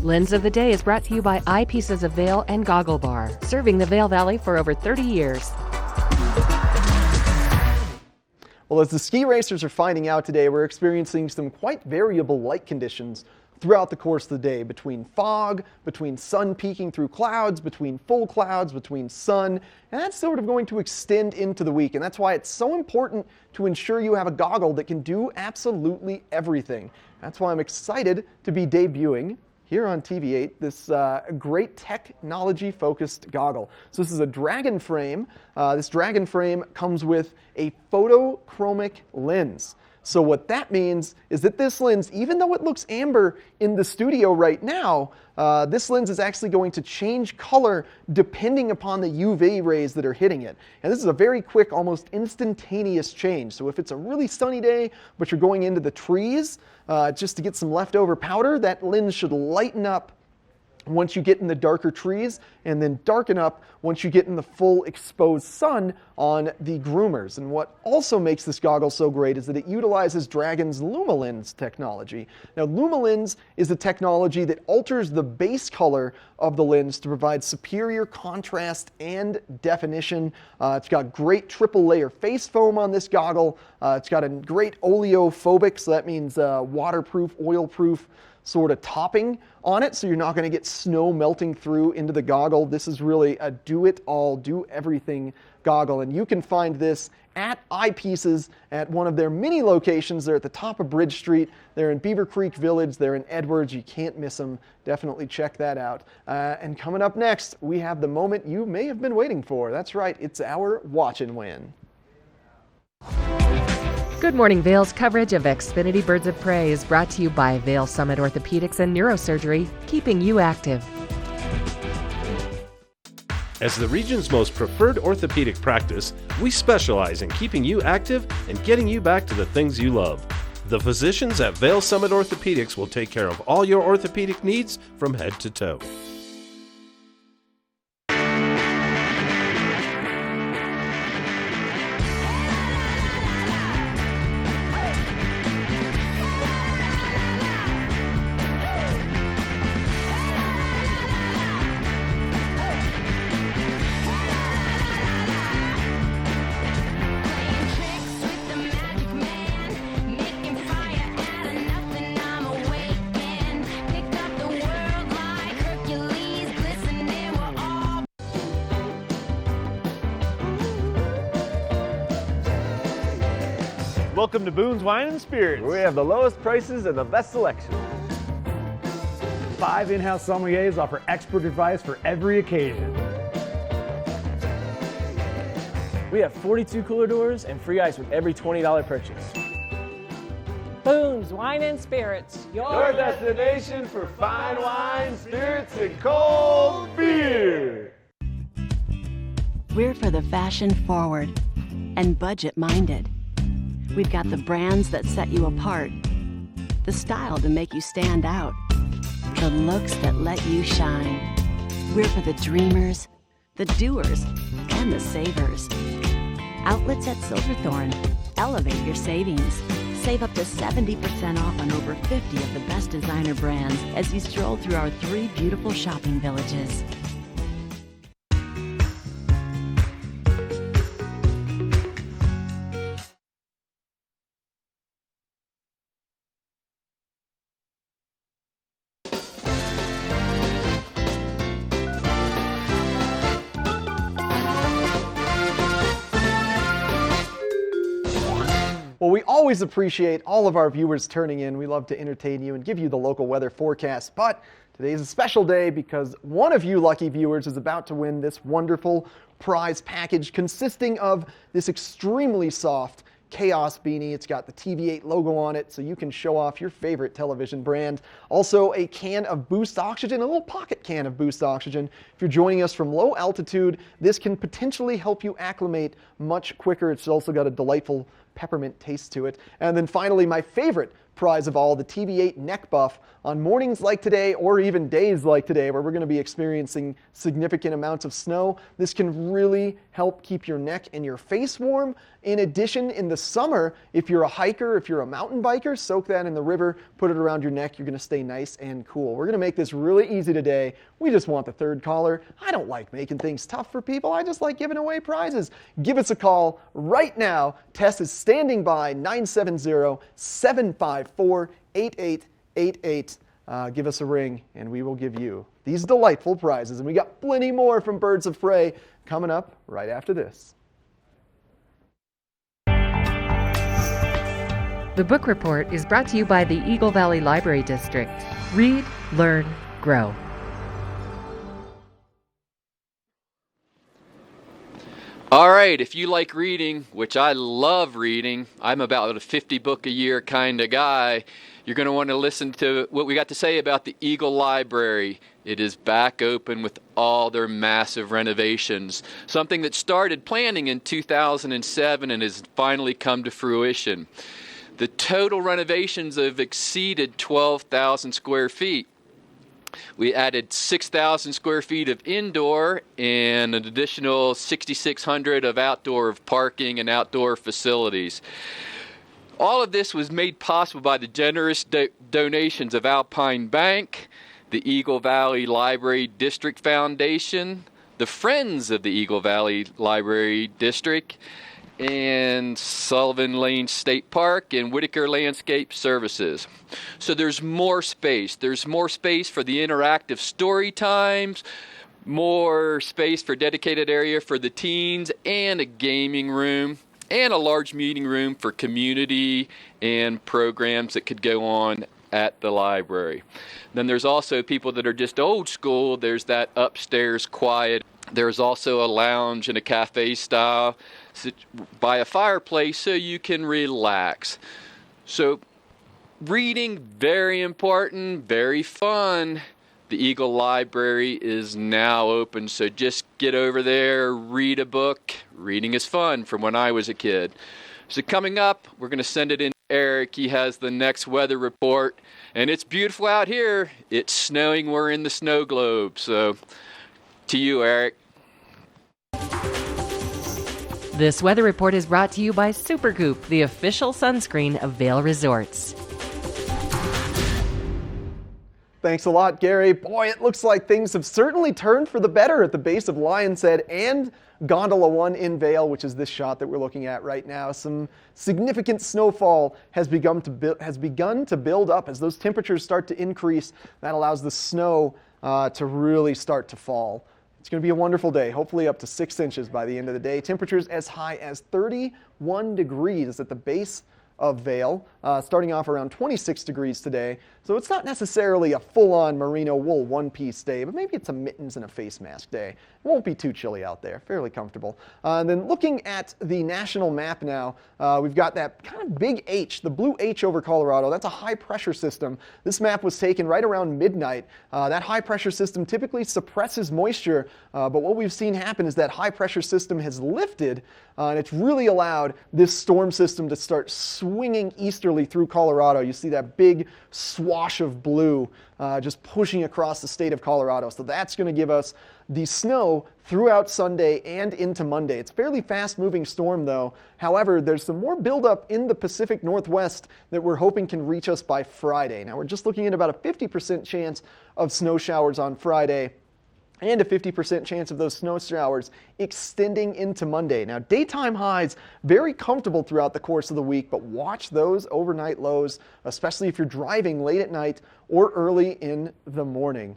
Lens of the Day is brought to you by Eyepieces of Vail and Goggle Bar, serving the Vail Valley for over 30 years. Well, as the ski racers are finding out today, we're experiencing some quite variable light conditions throughout the course of the day, between fog, between sun peeking through clouds, between full clouds, between sun, and that's sort of going to extend into the week. And that's why it's so important to ensure you have a goggle that can do absolutely everything. That's why I'm excited to be debuting here on TV8 this great technology-focused goggle. So this is a Dragon frame. This Dragon frame comes with a photochromic lens. So what that means is that this lens, even though it looks amber in the studio right now, this lens is actually going to change color depending upon the UV rays that are hitting it. And this is a very quick, almost instantaneous change. So if it's a really sunny day, but you're going into the trees just to get some leftover powder, that lens should lighten up once you get in the darker trees, and then darken up once you get in the full exposed sun on the groomers. And what also makes this goggle so great is that it utilizes Dragon's LumaLens technology. Now, LumaLens is a technology that alters the base color of the lens to provide superior contrast and definition. It's got great triple layer face foam on this goggle. It's got a great oleophobic, so that means waterproof, oil-proof sort of topping on it, so you're not going to get snow melting through into the goggle. This is really a do-it-all, do-everything goggle, and you can find this at Eyepieces at one of their many locations. They're at the top of Bridge Street. They're in Beaver Creek Village. They're in Edwards. You can't miss them. Definitely check that out. And coming up next, we have the moment you may have been waiting for. That's right, it's our Watch and Win. Good Morning Vail's coverage of Xfinity Birds of Prey is brought to you by Vail Summit Orthopedics and Neurosurgery, keeping you active. As the region's most preferred orthopedic practice, we specialize in keeping you active and getting you back to the things you love. The physicians at Vail Summit Orthopedics will take care of all your orthopedic needs from head to toe. Welcome to Boone's Wine and Spirits, where we have the lowest prices and the best selection. 5 in-house sommeliers offer expert advice for every occasion. We have 42 cooler doors and free ice with every $20 purchase. Boone's Wine and Spirits, Your destination for fine wine, spirits, and cold beer. We're for the fashion forward and budget minded. We've got the brands that set you apart, the style to make you stand out, the looks that let you shine. We're for the dreamers, the doers, and the savers. Outlets at Silverthorne. Elevate your savings. Save up to 70% off on over 50 of the best designer brands as you stroll through our 3 beautiful shopping villages. Well, we always appreciate all of our viewers turning in. We love to entertain you and give you the local weather forecast. But today is a special day because one of you lucky viewers is about to win this wonderful prize package consisting of this extremely soft Chaos beanie. It's got the TV8 logo on it, so you can show off your favorite television brand. Also, a can of Boost Oxygen, a little pocket can of Boost Oxygen. If you're joining us from low altitude, this can potentially help you acclimate much quicker. It's also got a delightful peppermint taste to it. And then finally, my favorite prize of all, the TV8 neck buff. On mornings like today, or even days like today, where we're going to be experiencing significant amounts of snow, this can really help keep your neck and your face warm. In addition, in the summer, if you're a hiker, if you're a mountain biker, soak that in the river, put it around your neck, you're going to stay nice and cool. We're going to make this really easy today. We just want the third caller. I don't like making things tough for people. I just like giving away prizes. Give us a call right now. Tess is standing by, 970-754-8888. Give us a ring and we will give you these delightful prizes. And we got plenty more from Birds of Prey coming up right after this. The Book Report is brought to you by the Eagle Valley Library District. Read, learn, grow. All right, if you like reading, which I love reading, I'm about a 50 book a year kind of guy, you're going to want to listen to what we got to say about the Eagle Library. It is back open with all their massive renovations, something that started planning in 2007 and has finally come to fruition. The total renovations have exceeded 12,000 square feet. We added 6,000 square feet of indoor and an additional 6,600 of outdoor parking and outdoor facilities. All of this was made possible by the generous donations of Alpine Bank, the Eagle Valley Library District Foundation, the Friends of the Eagle Valley Library District, and Sullivan Lane State Park and Whitaker Landscape Services. So there's more space. There's more space for the interactive story times, more space for dedicated area for the teens, and a gaming room, and a large meeting room for community and programs that could go on at the library. Then there's also people that are just old school. There's that upstairs quiet. There's also a lounge and a cafe style by a fireplace so you can relax. So reading, very important, very fun. The Eagle Library is now open, so just get over there, read a book. Reading is fun from when I was a kid. So coming up, we're going to send it in to Eric. He has the next weather report, and it's beautiful out here. It's snowing. We're in the snow globe. So to you, Eric. This weather report is brought to you by Supergoop, the official sunscreen of Vail Resorts. Thanks a lot, Gary. Boy, it looks like things have certainly turned for the better at the base of Lion's Head and Gondola 1 in Vail, which is this shot that we're looking at right now. Some significant snowfall has begun to build up as those temperatures start to increase. That allows the snow to really start to fall. It's going to be a wonderful day, hopefully up to 6 inches by the end of the day. Temperatures as high as 31 degrees at the base of Vail, starting off around 26 degrees today. So it's not necessarily a full-on merino wool one-piece day, but maybe it's a mittens and a face mask day. It won't be too chilly out there, fairly comfortable. And then looking at the national map now, we've got that kind of big H, the blue H over Colorado. That's a high-pressure system. This map was taken right around midnight. That high-pressure system typically suppresses moisture, but what we've seen happen is that high-pressure system has lifted, and it's really allowed this storm system to start swinging easterly through Colorado. You see that big swash of blue just pushing across the state of Colorado. So that's going to give us the snow throughout Sunday and into Monday. It's a fairly fast-moving storm, though. However, there's some more buildup in the Pacific Northwest that we're hoping can reach us by Friday. Now, we're just looking at about a 50% chance of snow showers on Friday, and a 50% chance of those snow showers extending into Monday. Now, daytime highs, very comfortable throughout the course of the week, but watch those overnight lows, especially if you're driving late at night or early in the morning.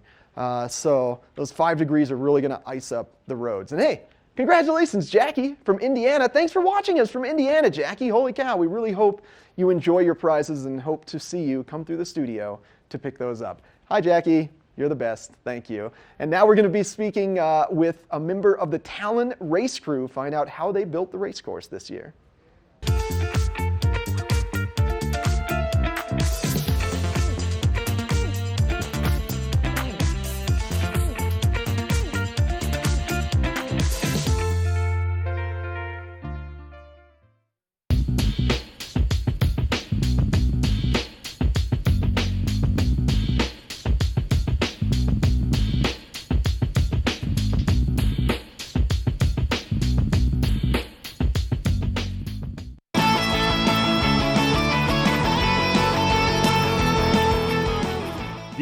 So those 5 degrees are really going to ice up the roads. And hey, congratulations, Jackie from Indiana. Thanks for watching us from Indiana, Jackie. Holy cow, we really hope you enjoy your prizes and hope to see you come through the studio to pick those up. Hi, Jackie. You're the best. Thank you. And now we're going to be speaking with a member of the Talon race crew, find out how they built the race course this year.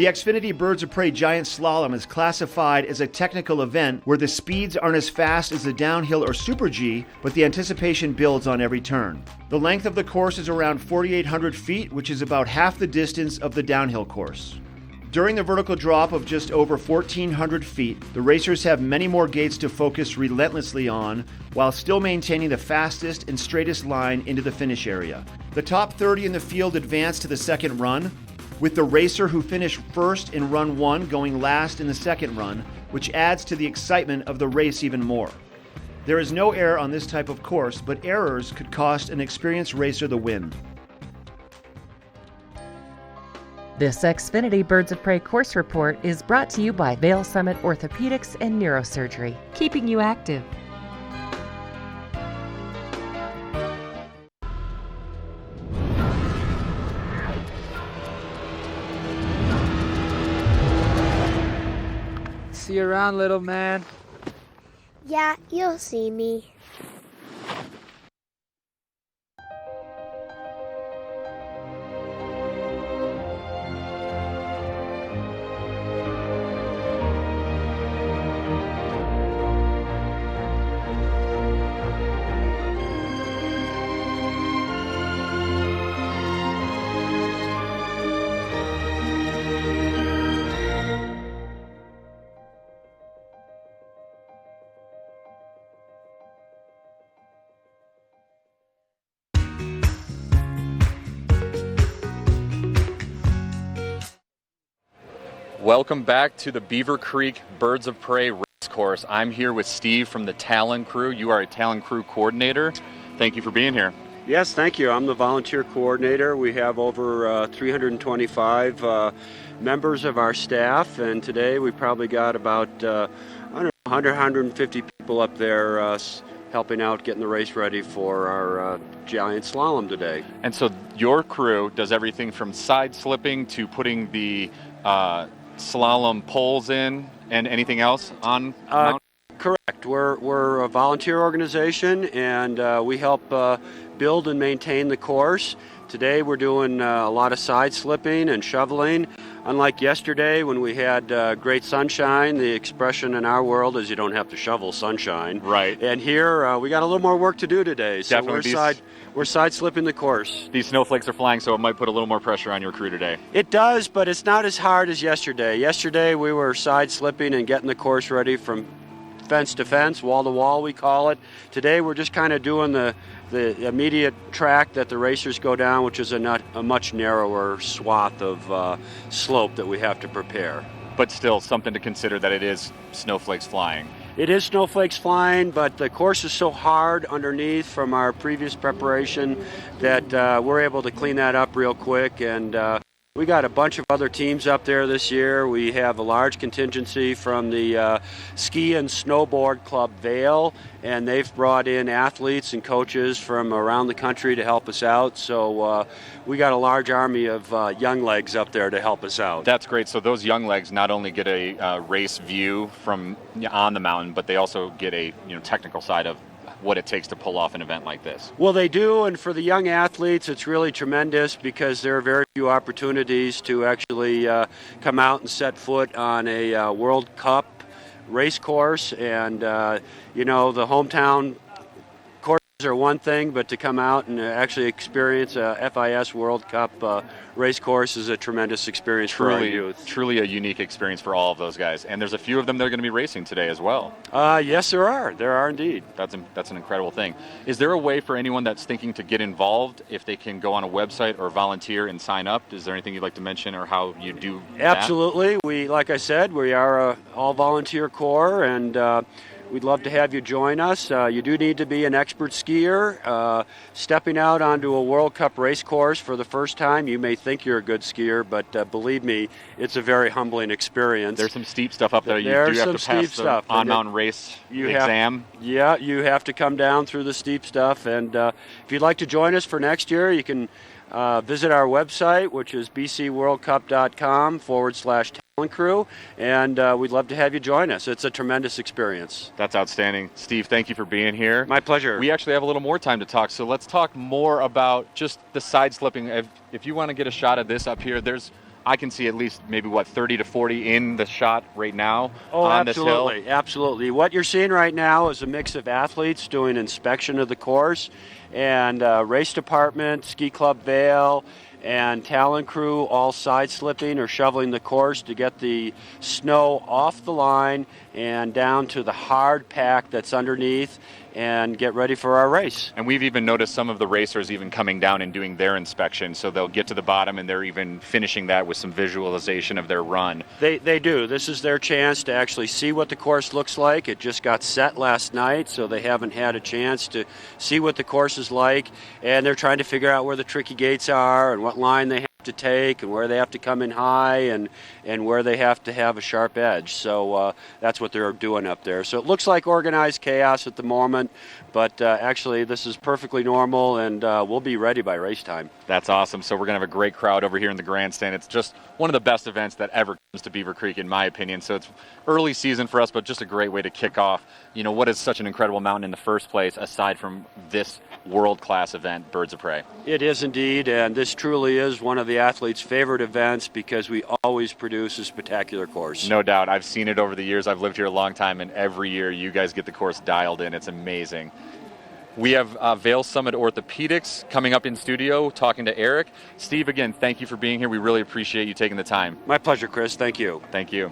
The Xfinity Birds of Prey Giant Slalom is classified as a technical event where the speeds aren't as fast as the downhill or Super G, but the anticipation builds on every turn. The length of the course is around 4,800 feet, which is about half the distance of the downhill course. During the vertical drop of just over 1,400 feet, the racers have many more gates to focus relentlessly on, while still maintaining the fastest and straightest line into the finish area. The top 30 in the field advance to the second run, with the racer who finished first in run 1 going last in the second run, which adds to the excitement of the race even more. There is no error on this type of course, but errors could cost an experienced racer the win. This Xfinity Birds of Prey course report is brought to you by Vail Summit Orthopedics and Neurosurgery, keeping you active. See you around, little man. Yeah, you'll see me. Welcome back to the Beaver Creek Birds of Prey race course. I'm here with Steve from the Talon Crew. You are a Talon Crew coordinator. Thank you for being here. Yes, thank you. I'm the volunteer coordinator. We have over 325 members of our staff, and today we probably got about 150 people up there helping out, getting the race ready for our giant slalom today. And so your crew does everything from side slipping to putting the slalom poles in and anything else on Mount? Correct. We're a volunteer organization, and we help build and maintain the course. Today we're doing a lot of side slipping and shoveling. Unlike yesterday when we had great sunshine, the expression in our world is you don't have to shovel sunshine. Right. And here we got a little more work to do today. So Definitely we're side slipping the course. These snowflakes are flying, so it might put a little more pressure on your crew today. It does, but it's not as hard as yesterday. Yesterday we were side slipping and getting the course ready from fence to fence, wall to wall we call it. Today we're just kind of doing the immediate track that the racers go down, which is a much narrower swath of slope that we have to prepare. But still something to consider that it is snowflakes flying. It is snowflakes flying, but the course is so hard underneath from our previous preparation that we're able to clean that up real quick. And we got a bunch of other teams up there this year. We have a large contingency from the Ski and Snowboard Club Vail, and they've brought in athletes and coaches from around the country to help us out. So we got a large army of young legs up there to help us out. That's great. So those young legs not only get a race view from on the mountain, but they also get a technical side of what it takes to pull off an event like this. Well, they do, and for the young athletes, it's really tremendous because there are very few opportunities to actually come out and set foot on a World Cup race course, and the hometown courses are one thing, but to come out and actually experience a FIS World Cup race course is a tremendous experience for our youth. Truly a unique experience for all of those guys. And there's a few of them that are going to be racing today as well. Yes, there are. There are indeed. That's an incredible thing. Is there a way for anyone that's thinking to get involved, if they can go on a website or volunteer and sign up? Is there anything you'd like to mention or how you do that? Absolutely. Like I said, we are a all-volunteer corps, and we'd love to have you join us. You do need to be an expert skier. Stepping out onto a World Cup race course for the first time, you may think you're a good skier, but believe me, it's a very humbling experience. There's some steep stuff up there. You do have to pass the on-mountain race exam. You have to come down through the steep stuff. And if you'd like to join us for next year, you can visit our website, which is bcworldcup.com/Talon Crew, and we'd love to have you join us. It's a tremendous experience. That's outstanding. Steve, thank you for being here. My pleasure. We actually have a little more time to talk, so let's talk more about just the side slipping. If you want to get a shot at this up here, there's I can see at least maybe 30 to 40 in the shot right now Oh, on this hill. absolutely, absolutely. What you're seeing right now is a mix of athletes doing inspection of the course, and race department, Ski Club Vail, and talent crew all side slipping or shoveling the course to get the snow off the line and down to the hard pack that's underneath and get ready for our race. And we've even noticed some of the racers even coming down and doing their inspection, so they'll get to the bottom and they're even finishing that with some visualization of their run. They do. This is their chance to actually see what the course looks like. It just got set last night, so they haven't had a chance to see what the course is like, and they're trying to figure out where the tricky gates are and what line they have to take and where they have to come in high and where they have to have a sharp edge. So that's what they're doing up there. So it looks like organized chaos at the moment, but actually this is perfectly normal, and we'll be ready by race time. That's awesome. So we're going to have a great crowd over here in the grandstand. It's just one of the best events that ever comes to Beaver Creek, in my opinion. So it's early season for us, but just a great way to kick off, what is such an incredible mountain in the first place, aside from this world-class event, Birds of Prey. It is indeed, and this truly is one of the athletes' favorite events because we always produce a spectacular course. No doubt. I've seen it over the years. I've lived here a long time, and every year you guys get the course dialed in. It's amazing. We have Vail Summit Orthopedics coming up in studio, talking to Eric. Steve, again, thank you for being here. We really appreciate you taking the time. My pleasure, Chris. Thank you. Thank you.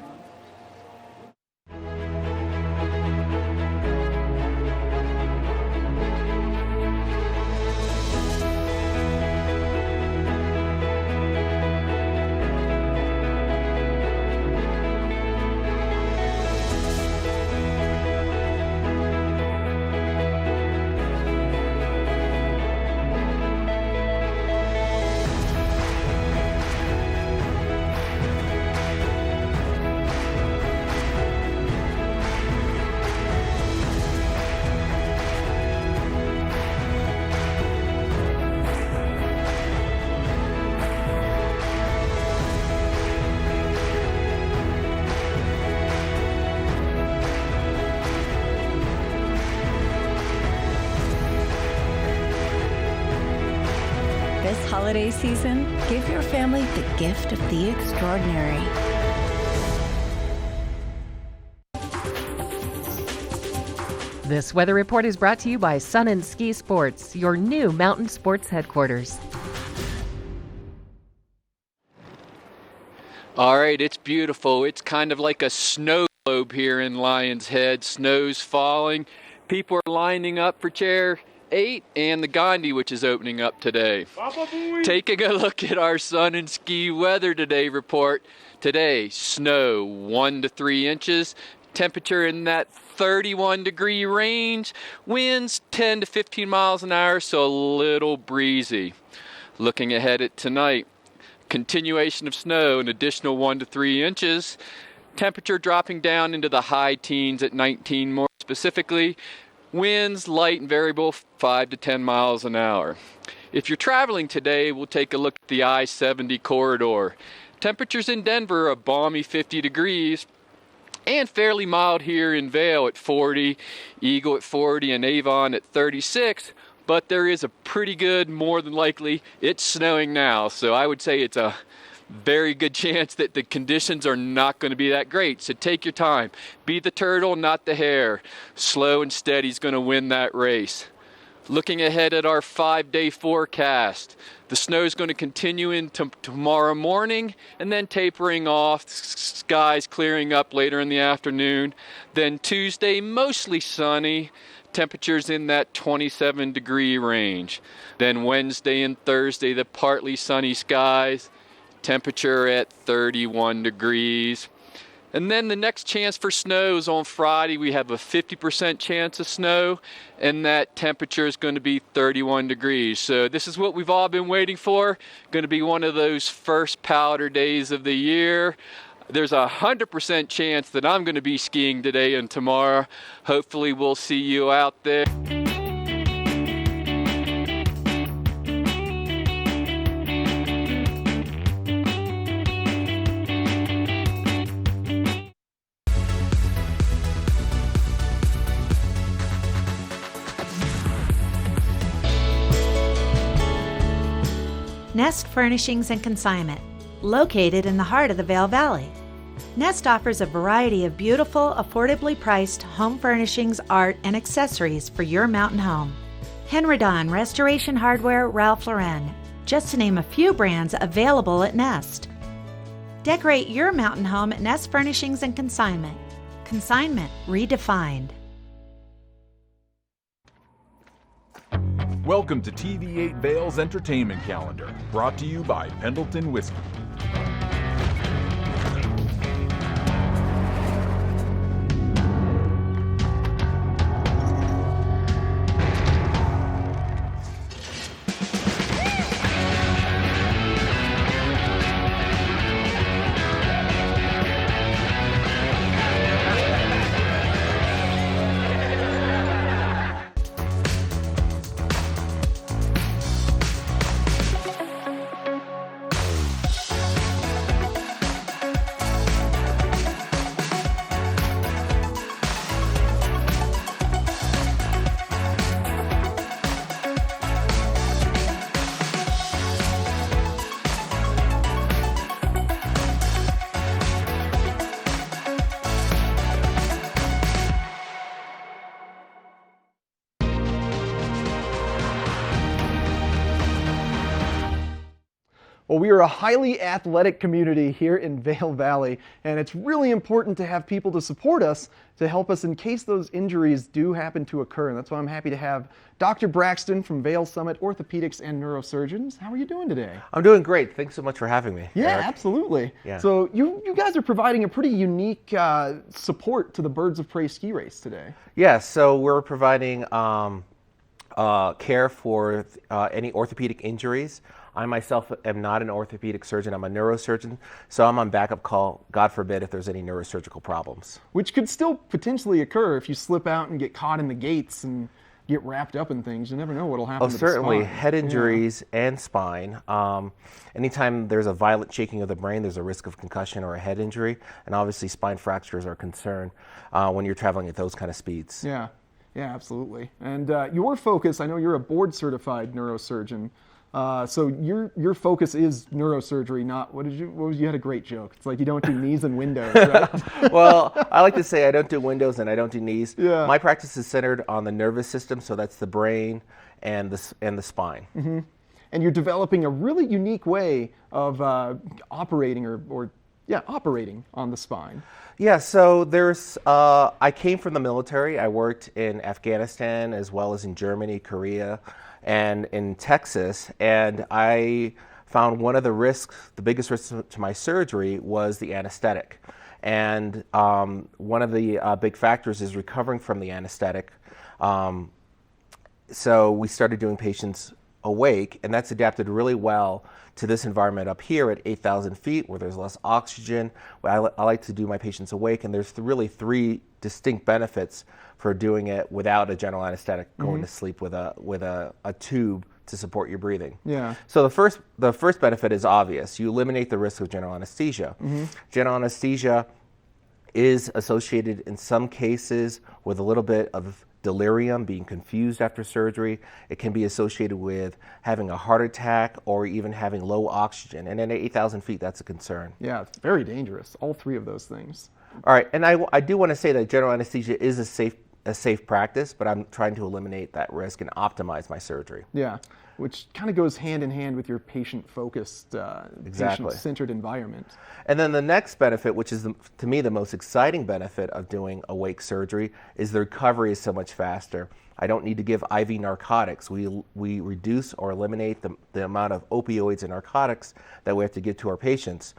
This holiday season, give your family the gift of the extraordinary. This weather report is brought to you by Sun and Ski Sports, your new mountain sports headquarters. All right, it's beautiful. It's kind of like a snow globe here in Lion's Head. Snow's falling. People are lining up for Chair 8 and the Gandhi, which is opening up today. Taking a look at our Sun and Ski weather today report. Today, snow 1 to 3 inches. Temperature in that 31-degree range. Winds 10 to 15 miles an hour, so a little breezy. Looking ahead at tonight, continuation of snow, an additional 1 to 3 inches. Temperature dropping down into the high teens at 19 more specifically. Winds light and variable 5 to 10 miles an hour. If you're traveling today, we'll take a look at the I-70 corridor. Temperatures in Denver are a balmy 50 degrees and fairly mild here in Vail at 40, Eagle at 40, and Avon at 36. But there is a pretty good, more than likely, it's snowing now. So I would say it's a very good chance that the conditions are not going to be that great. So take your time. Be the turtle, not the hare. Slow and steady is going to win that race. Looking ahead at our 5-day forecast, the snow is going to continue into tomorrow morning and then tapering off, skies clearing up later in the afternoon. Then Tuesday, mostly sunny. Temperatures in that 27-degree range. Then Wednesday and Thursday, the partly sunny skies. Temperature at 31 degrees. And then the next chance for snow is on Friday. We have a 50% chance of snow, and that temperature is going to be 31 degrees. So this is what we've all been waiting for. Going to be one of those first powder days of the year. There's a 100% chance that I'm going to be skiing today and tomorrow. Hopefully we'll see you out there. Nest Furnishings and Consignment. Located in the heart of the Vail Valley, Nest offers a variety of beautiful, affordably priced home furnishings, art, and accessories for your mountain home. Henredon, Restoration Hardware, Ralph Lauren, just to name a few brands available at Nest. Decorate your mountain home at Nest Furnishings and Consignment. Consignment redefined. Welcome to TV8 Vail's Entertainment Calendar, brought to you by Pendleton Whiskey. Well, we are a highly athletic community here in Vail Valley, and it's really important to have people to support us, to help us in case those injuries do happen to occur. And that's why I'm happy to have Dr. Braxton from Vail Summit Orthopedics and Neurosurgeons. How are you doing today? I'm doing great. Thanks so much for having me. Yeah, Eric. absolutely. Yeah. So you guys are providing a pretty unique support to the Birds of Prey ski race today. Yeah, so we're providing care for any orthopedic injuries. I myself am not an orthopedic surgeon, I'm a neurosurgeon, so I'm on backup call, God forbid, if there's any neurosurgical problems. Which could still potentially occur if you slip out and get caught in the gates and get wrapped up in things. You never know what'll happen to the spine. Certainly, head injuries and spine. Anytime there's a violent shaking of the brain, there's a risk of concussion or a head injury, and obviously spine fractures are a concern when you're traveling at those kind of speeds. Yeah, absolutely. And your focus, I know you're a board-certified neurosurgeon, so your focus is neurosurgery, not you had a great joke. It's like you don't do knees and windows, right? Well, I like to say I don't do windows and I don't do knees. Yeah. My practice is centered on the nervous system, so that's the brain and the spine. Mm-hmm. And you're developing a really unique way of operating operating on the spine. Yeah, so I came from the military. I worked in Afghanistan as well as in Germany, Korea, and in Texas, and I found one of the biggest risks to my surgery was the anesthetic. And one of the big factors is recovering from the anesthetic. So we started doing patients awake, and that's adapted really well to this environment up here at 8,000 feet where there's less oxygen. I like to do my patients awake, and there's really three distinct benefits for doing it without a general anesthetic, going to sleep with a tube to support your breathing. Yeah. So the first benefit is obvious. You eliminate the risk of general anesthesia. General anesthesia is associated in some cases with a little bit of delirium, being confused after surgery. It can be associated with having a heart attack or even having low oxygen. And at 8,000 feet, that's a concern. Yeah, it's very dangerous, all three of those things. All right, and I do want to say that general anesthesia is a safe practice, but I'm trying to eliminate that risk and optimize my surgery. Yeah, which kind of goes hand in hand with your patient-focused, patient-centered environment. And then the next benefit, which is to me the most exciting benefit of doing awake surgery, is the recovery is so much faster. I don't need to give IV narcotics. We reduce or eliminate the amount of opioids and narcotics that we have to give to our patients.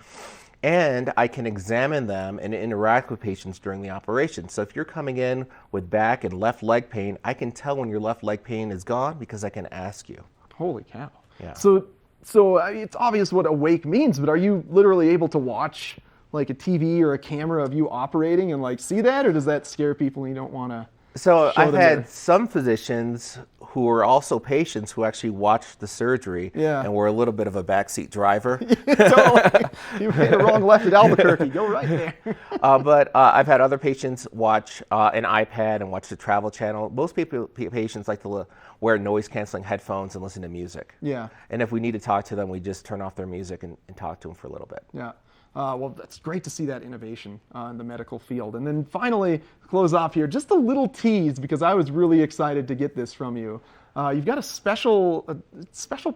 And I can examine them and interact with patients during the operation. So if you're coming in with back and left leg pain, I can tell when your left leg pain is gone because I can ask you. Holy cow. Yeah. So it's obvious what awake means, but are you literally able to watch like a TV or a camera of you operating and like see that, or does that scare people and you don't want to So I've them had their- some physicians who were also patients who actually watched the surgery Yeah. and were a little bit of a backseat driver. Totally. You made a wrong left at Albuquerque. Go right there. But I've had other patients watch an iPad and watch the Travel Channel. Most patients like to wear noise-canceling headphones and listen to music. Yeah. And if we need to talk to them, we just turn off their music and talk to them for a little bit. Yeah. Well, that's great to see that innovation in the medical field. And then finally, to close off here, just a little tease, because I was really excited to get this from you. You've got a special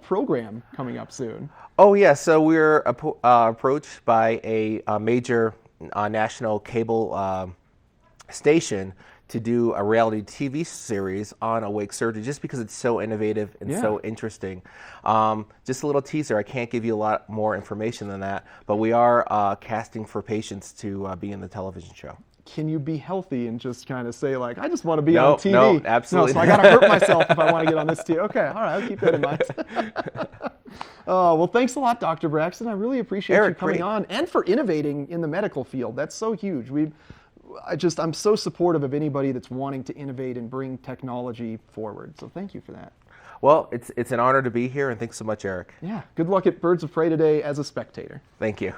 program coming up soon. Oh, yeah. So we're approached by a major national cable station to do a reality TV series on awake surgery, just because it's so innovative and so interesting. Just a little teaser. I can't give you a lot more information than that, but we are casting for patients to be in the television show. Can you be healthy and just kind of say, like, I just want to be on TV? No, absolutely. No, so I got to hurt myself if I want to get on this TV. Okay, all right, I'll keep that in mind. Well, thanks a lot, Dr. Braxton. I really appreciate you coming on and for innovating in the medical field. That's so huge. I'm so supportive of anybody that's wanting to innovate and bring technology forward. So thank you for that. Well, it's an honor to be here, and thanks so much, Eric. Yeah, good luck at Birds of Prey today as a spectator. Thank you.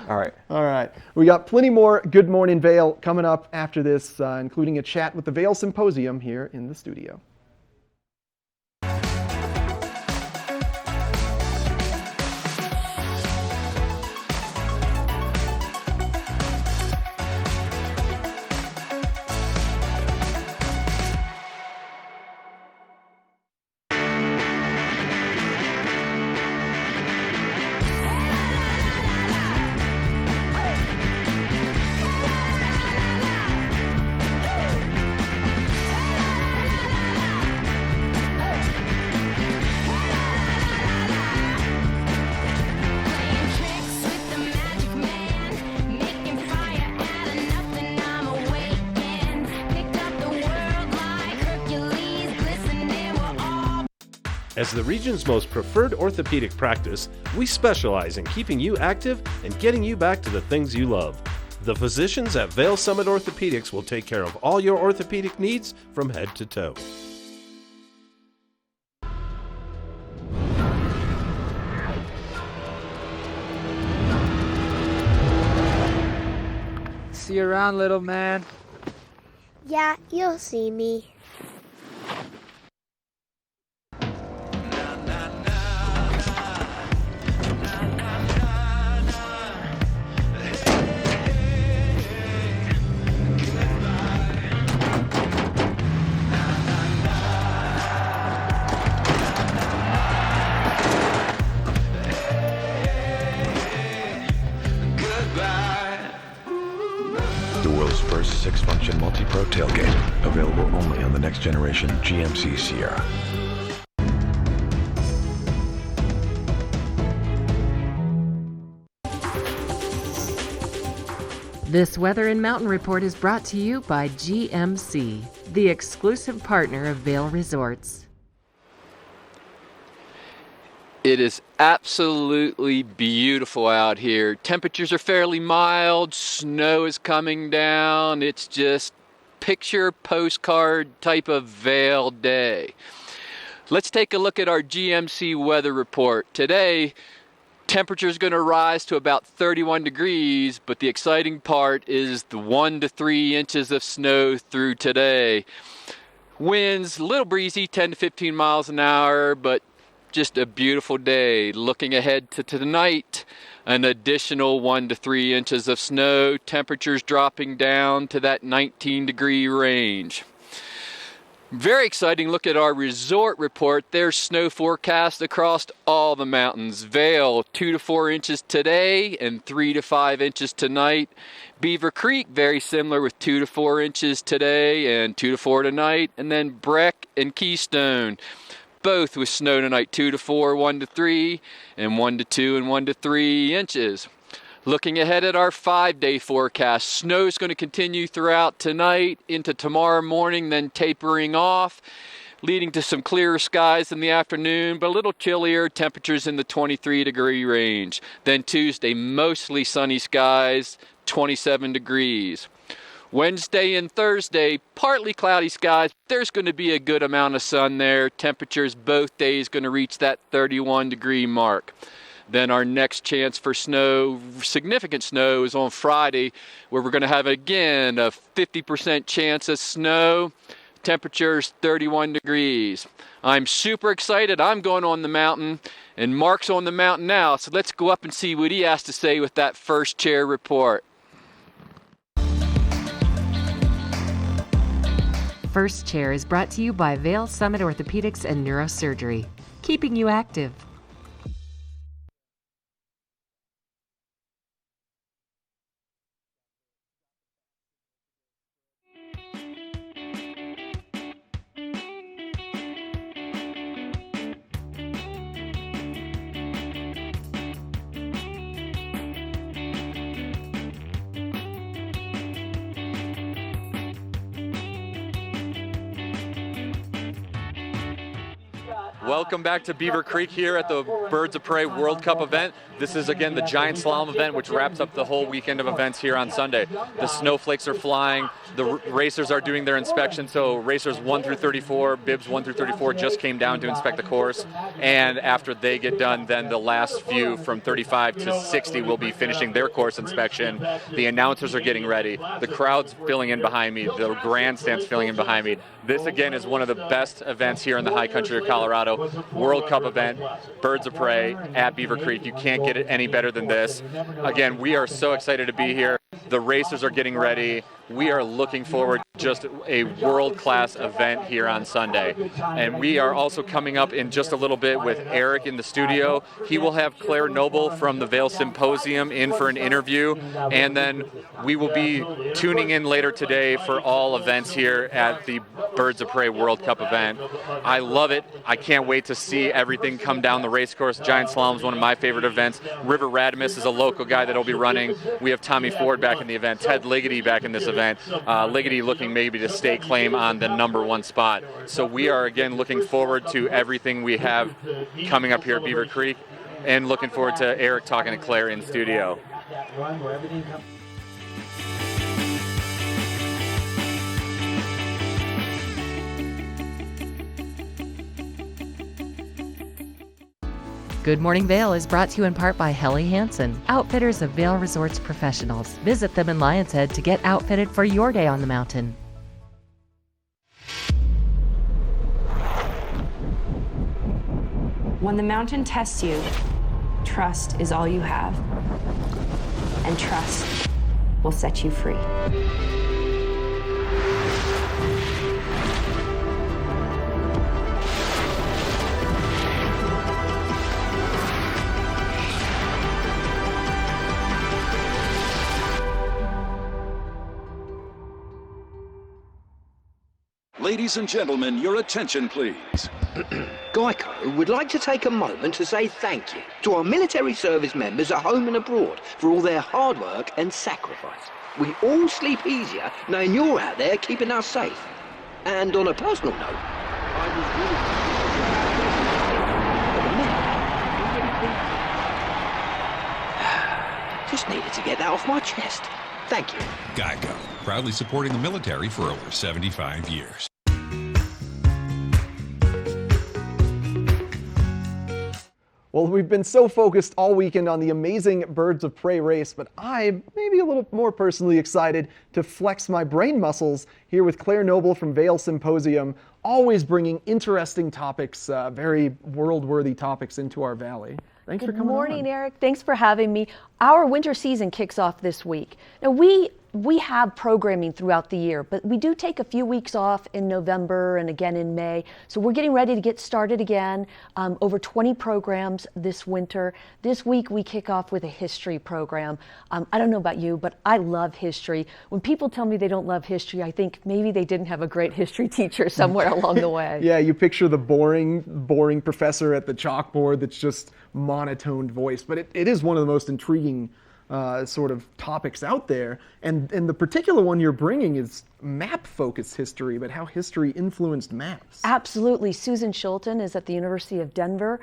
All right. All right. We got plenty more Good Morning Vail coming up after this, including a chat with the Vail Symposium here in the studio. As the region's most preferred orthopedic practice, we specialize in keeping you active and getting you back to the things you love. The physicians at Vail Summit Orthopedics will take care of all your orthopedic needs from head to toe. See you around, little man. Yeah, you'll see me. The world's first 6-function multi-pro tailgate, available only on the next generation GMC Sierra. This Weather and Mountain Report is brought to you by GMC, the exclusive partner of Vail Resorts. It is absolutely beautiful out here. Temperatures are fairly mild, snow is coming down. It's just picture postcard type of Vail day. Let's take a look at our GMC weather report. Today, temperature is going to rise to about 31 degrees, but the exciting part is the 1 to 3 inches of snow through today. Winds, a little breezy, 10 to 15 miles an hour, but just a beautiful day. Looking ahead to tonight, an additional 1 to 3 inches of snow. Temperatures dropping down to that 19-degree range. Very exciting look at our resort report. There's snow forecast across all the mountains. Vail, 2 to 4 inches today and 3 to 5 inches tonight. Beaver Creek, very similar with 2 to 4 inches today and 2 to 4 tonight. And then Breck and Keystone, both with snow tonight, 2 to 4, 1 to 3, and 1 to 2 and 1 to 3 inches. Looking ahead at our 5-day forecast, snow is going to continue throughout tonight into tomorrow morning, then tapering off, leading to some clearer skies in the afternoon, but a little chillier, temperatures in the 23-degree range. Then Tuesday, mostly sunny skies, 27 degrees. Wednesday and Thursday, partly cloudy skies. There's going to be a good amount of sun there. Temperatures both days going to reach that 31-degree mark. Then our next chance for snow, significant snow, is on Friday, where we're going to have, again, a 50% chance of snow. Temperatures 31 degrees. I'm super excited. I'm going on the mountain, and Mark's on the mountain now. So let's go up and see what he has to say with that first chair report. First Chair is brought to you by Vail Summit Orthopedics and Neurosurgery, keeping you active. Welcome back to Beaver Creek here at the Birds of Prey World Cup event. This is again the giant slalom event, which wraps up the whole weekend of events here on Sunday. The snowflakes are flying, the racers are doing their inspection, so racers 1 through 34, bibs 1 through 34 just came down to inspect the course, and after they get done, then the last few from 35 to 60 will be finishing their course inspection. The announcers are getting ready, the crowd's filling in behind me, the grandstand's filling in behind me. This again is one of the best events here in the high country of Colorado. World Cup event, Birds of Prey at Beaver Creek. You can't get it any better than this. Again, we are so excited to be here. The racers are getting ready. We are looking forward to just a world-class event here on Sunday. And we are also coming up in just a little bit with Eric in the studio. He will have Claire Noble from the Vail Symposium in for an interview. And then we will be tuning in later today for all events here at the Birds of Prey World Cup event. I love it. I can't wait to see everything come down the race course. Giant Slalom is one of my favorite events. River Radimus is a local guy that will be running. We have Tommy Ford back in the event, Ted Ligety back in this event. Ligety looking maybe to stake claim on the #1 spot. So we are again looking forward to everything we have coming up here at Beaver Creek, and looking forward to Eric talking to Claire in studio. Good Morning Vail is brought to you in part by Helly Hansen, outfitters of Vail Resorts professionals. Visit them in Lion's Head to get outfitted for your day on the mountain. When the mountain tests you, trust is all you have. And trust will set you free. Ladies and gentlemen, your attention, please. Geico would like to take a moment to say thank you to our military service members at home and abroad for all their hard work and sacrifice. We all sleep easier knowing you're out there keeping us safe. And on a personal note, just needed to get that off my chest. Thank you. Geico, proudly supporting the military for over 75 years. Well, we've been so focused all weekend on the amazing Birds of Prey race, but I'm maybe a little more personally excited to flex my brain muscles here with Claire Noble from Vail Symposium, always bringing interesting topics, very world-worthy topics into our valley. Thanks for coming on. Good morning, Eric. Thanks for having me. Our winter season kicks off this week. Now, we have programming throughout the year, but we do take a few weeks off in November and again in May. So we're getting ready to get started again. Over 20 programs this winter. This week we kick off with a history program. I don't know about you, but I love history. When people tell me they don't love history, I think maybe they didn't have a great history teacher somewhere along the way. Yeah, you picture the boring professor at the chalkboard that's just monotone voice, but it is one of the most intriguing sort of topics out there. And the particular one you're bringing is map-focused history, but how history influenced maps. Absolutely. Susan Schulten is at the University of Denver.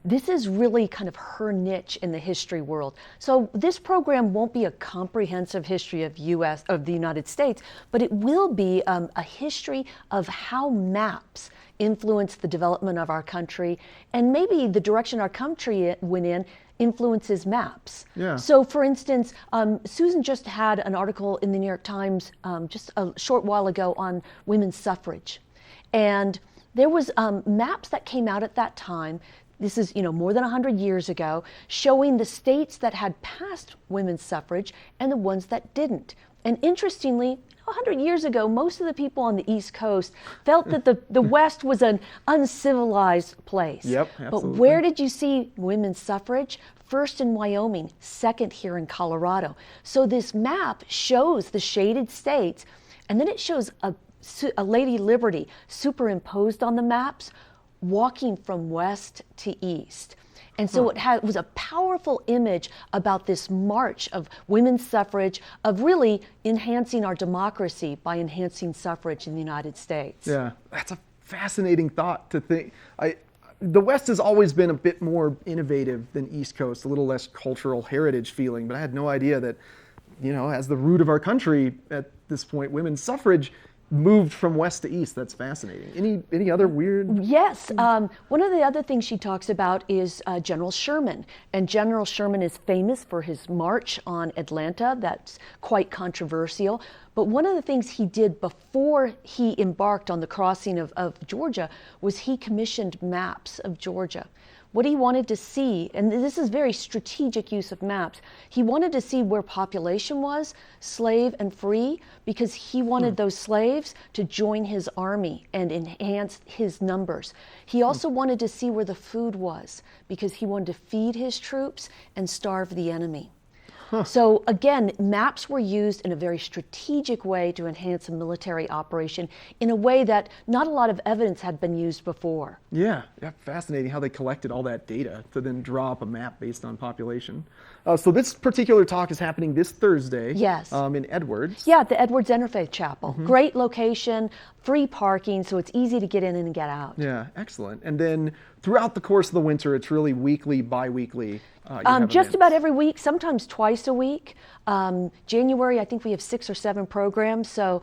This is really kind of her niche in the history world. So this program won't be a comprehensive history of the United States, but it will be a history of how maps influence the development of our country, and maybe the direction our country went in influences maps. Yeah. So for instance, Susan just had an article in the New York Times just a short while ago on women's suffrage. And there was maps that came out at that time. This is, more than 100 years ago, showing the states that had passed women's suffrage and the ones that didn't. And interestingly, 100 years ago, most of the people on the East Coast felt that the West was an uncivilized place. Yep, but absolutely. where did you see women's suffrage? First in Wyoming, second here in Colorado. So this map shows the shaded states, and then it shows a Lady Liberty superimposed on the maps, walking from west to east. And so it was a powerful image about this march of women's suffrage, of really enhancing our democracy by enhancing suffrage in the United States. Yeah, that's a fascinating thought to think. The West has always been a bit more innovative than East Coast, a little less cultural heritage feeling, but I had no idea that, as the root of our country at this point, women's suffrage moved from west to east. That's fascinating. Any other weird? Yes. One of the other things she talks about is General Sherman. And General Sherman is famous for his march on Atlanta. That's quite controversial. But one of the things he did before he embarked on the crossing of Georgia was he commissioned maps of Georgia. What he wanted to see, and this is very strategic use of maps, he wanted to see where population was, slave and free, because he wanted those slaves to join his army and enhance his numbers. He also wanted to see where the food was, because he wanted to feed his troops and starve the enemy. So again, maps were used in a very strategic way to enhance a military operation in a way that not a lot of evidence had been used before. Yeah, fascinating how they collected all that data to then draw up a map based on population. So this particular talk is happening this Thursday. Yes. In Edwards. Yeah, at the Edwards Interfaith Chapel. Great location, free parking, so it's easy to get in and get out. Yeah, excellent. And then throughout the course of the winter, it's really weekly, bi-weekly. Just about every week, sometimes twice a week. January, I think we have 6 or 7 programs, so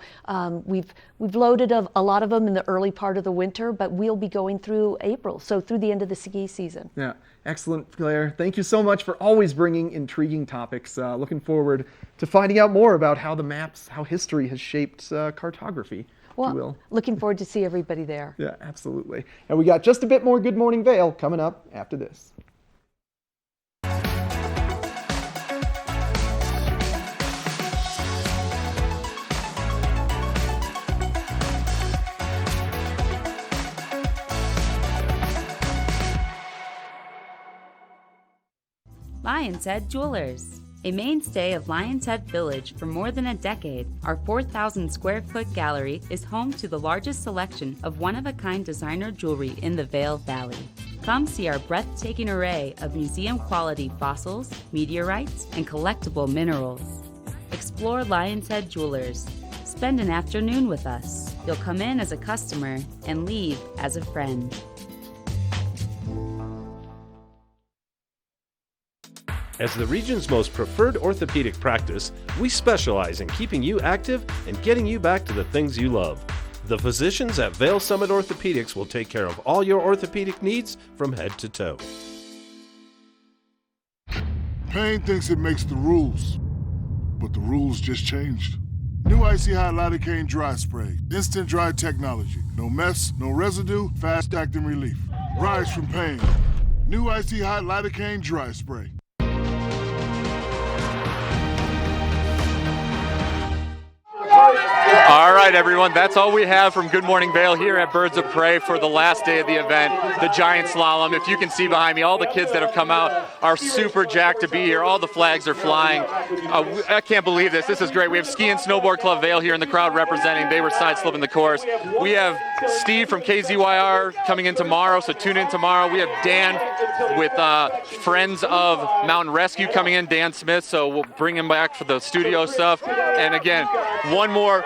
we've loaded a lot of them in the early part of the winter, but we'll be going through April, so through the end of the ski season. Yeah, excellent, Claire. Thank you so much for always bringing intriguing topics. Looking forward to finding out more about how history has shaped cartography. Well, looking forward to see everybody there. Yeah, absolutely. And we got just a bit more Good Morning Vail coming up after this. Lion's Head Jewelers. A mainstay of Lion's Head Village for more than a decade, our 4,000 square foot gallery is home to the largest selection of one-of-a-kind designer jewelry in the Vail Valley. Come see our breathtaking array of museum-quality fossils, meteorites, and collectible minerals. Explore Lion's Head Jewelers. Spend an afternoon with us. You'll come in as a customer and leave as a friend. As the region's most preferred orthopedic practice, we specialize in keeping you active and getting you back to the things you love. The physicians at Vail Summit Orthopedics will take care of all your orthopedic needs from head to toe. Pain thinks it makes the rules, but the rules just changed. New Icy Hot Lidocaine Dry Spray. Instant dry technology. No mess, no residue, fast acting relief. Rise from pain. New Icy Hot Lidocaine Dry Spray. All All right, everyone, that's all we have from Good Morning Vail here at Birds of Prey for the last day of the event, the giant slalom. If you can see behind me, all the kids that have come out are super jacked to be here. All the flags are flying. I can't believe this. This is great. We have Ski and Snowboard Club Vail here in the crowd representing. They were side slipping the course. We have Steve from KZYR coming in tomorrow, so tune in tomorrow. We have Dan with Friends of Mountain Rescue coming in, Dan Smith, so we'll bring him back for the studio stuff. And again, one more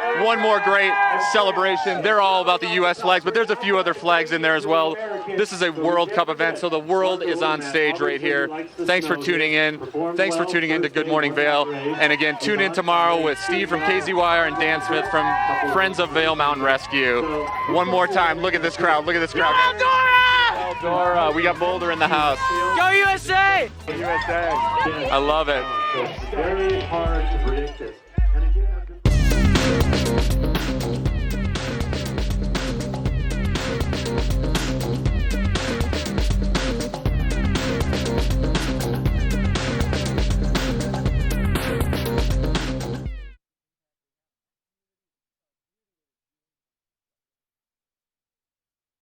great celebration. They're all about the U.S. flags, but there's a few other flags in there as well. This is a World Cup event, so the world is on stage right here. Thanks for tuning in. Thanks for tuning in to Good Morning Vail. And again, tune in tomorrow with Steve from KZYR and Dan Smith from Friends of Vail Mountain Rescue. One more time, look at this crowd. Look at this crowd. Eldora! We got Boulder in the house. Go USA! USA! I love it. It's very hard to predict this.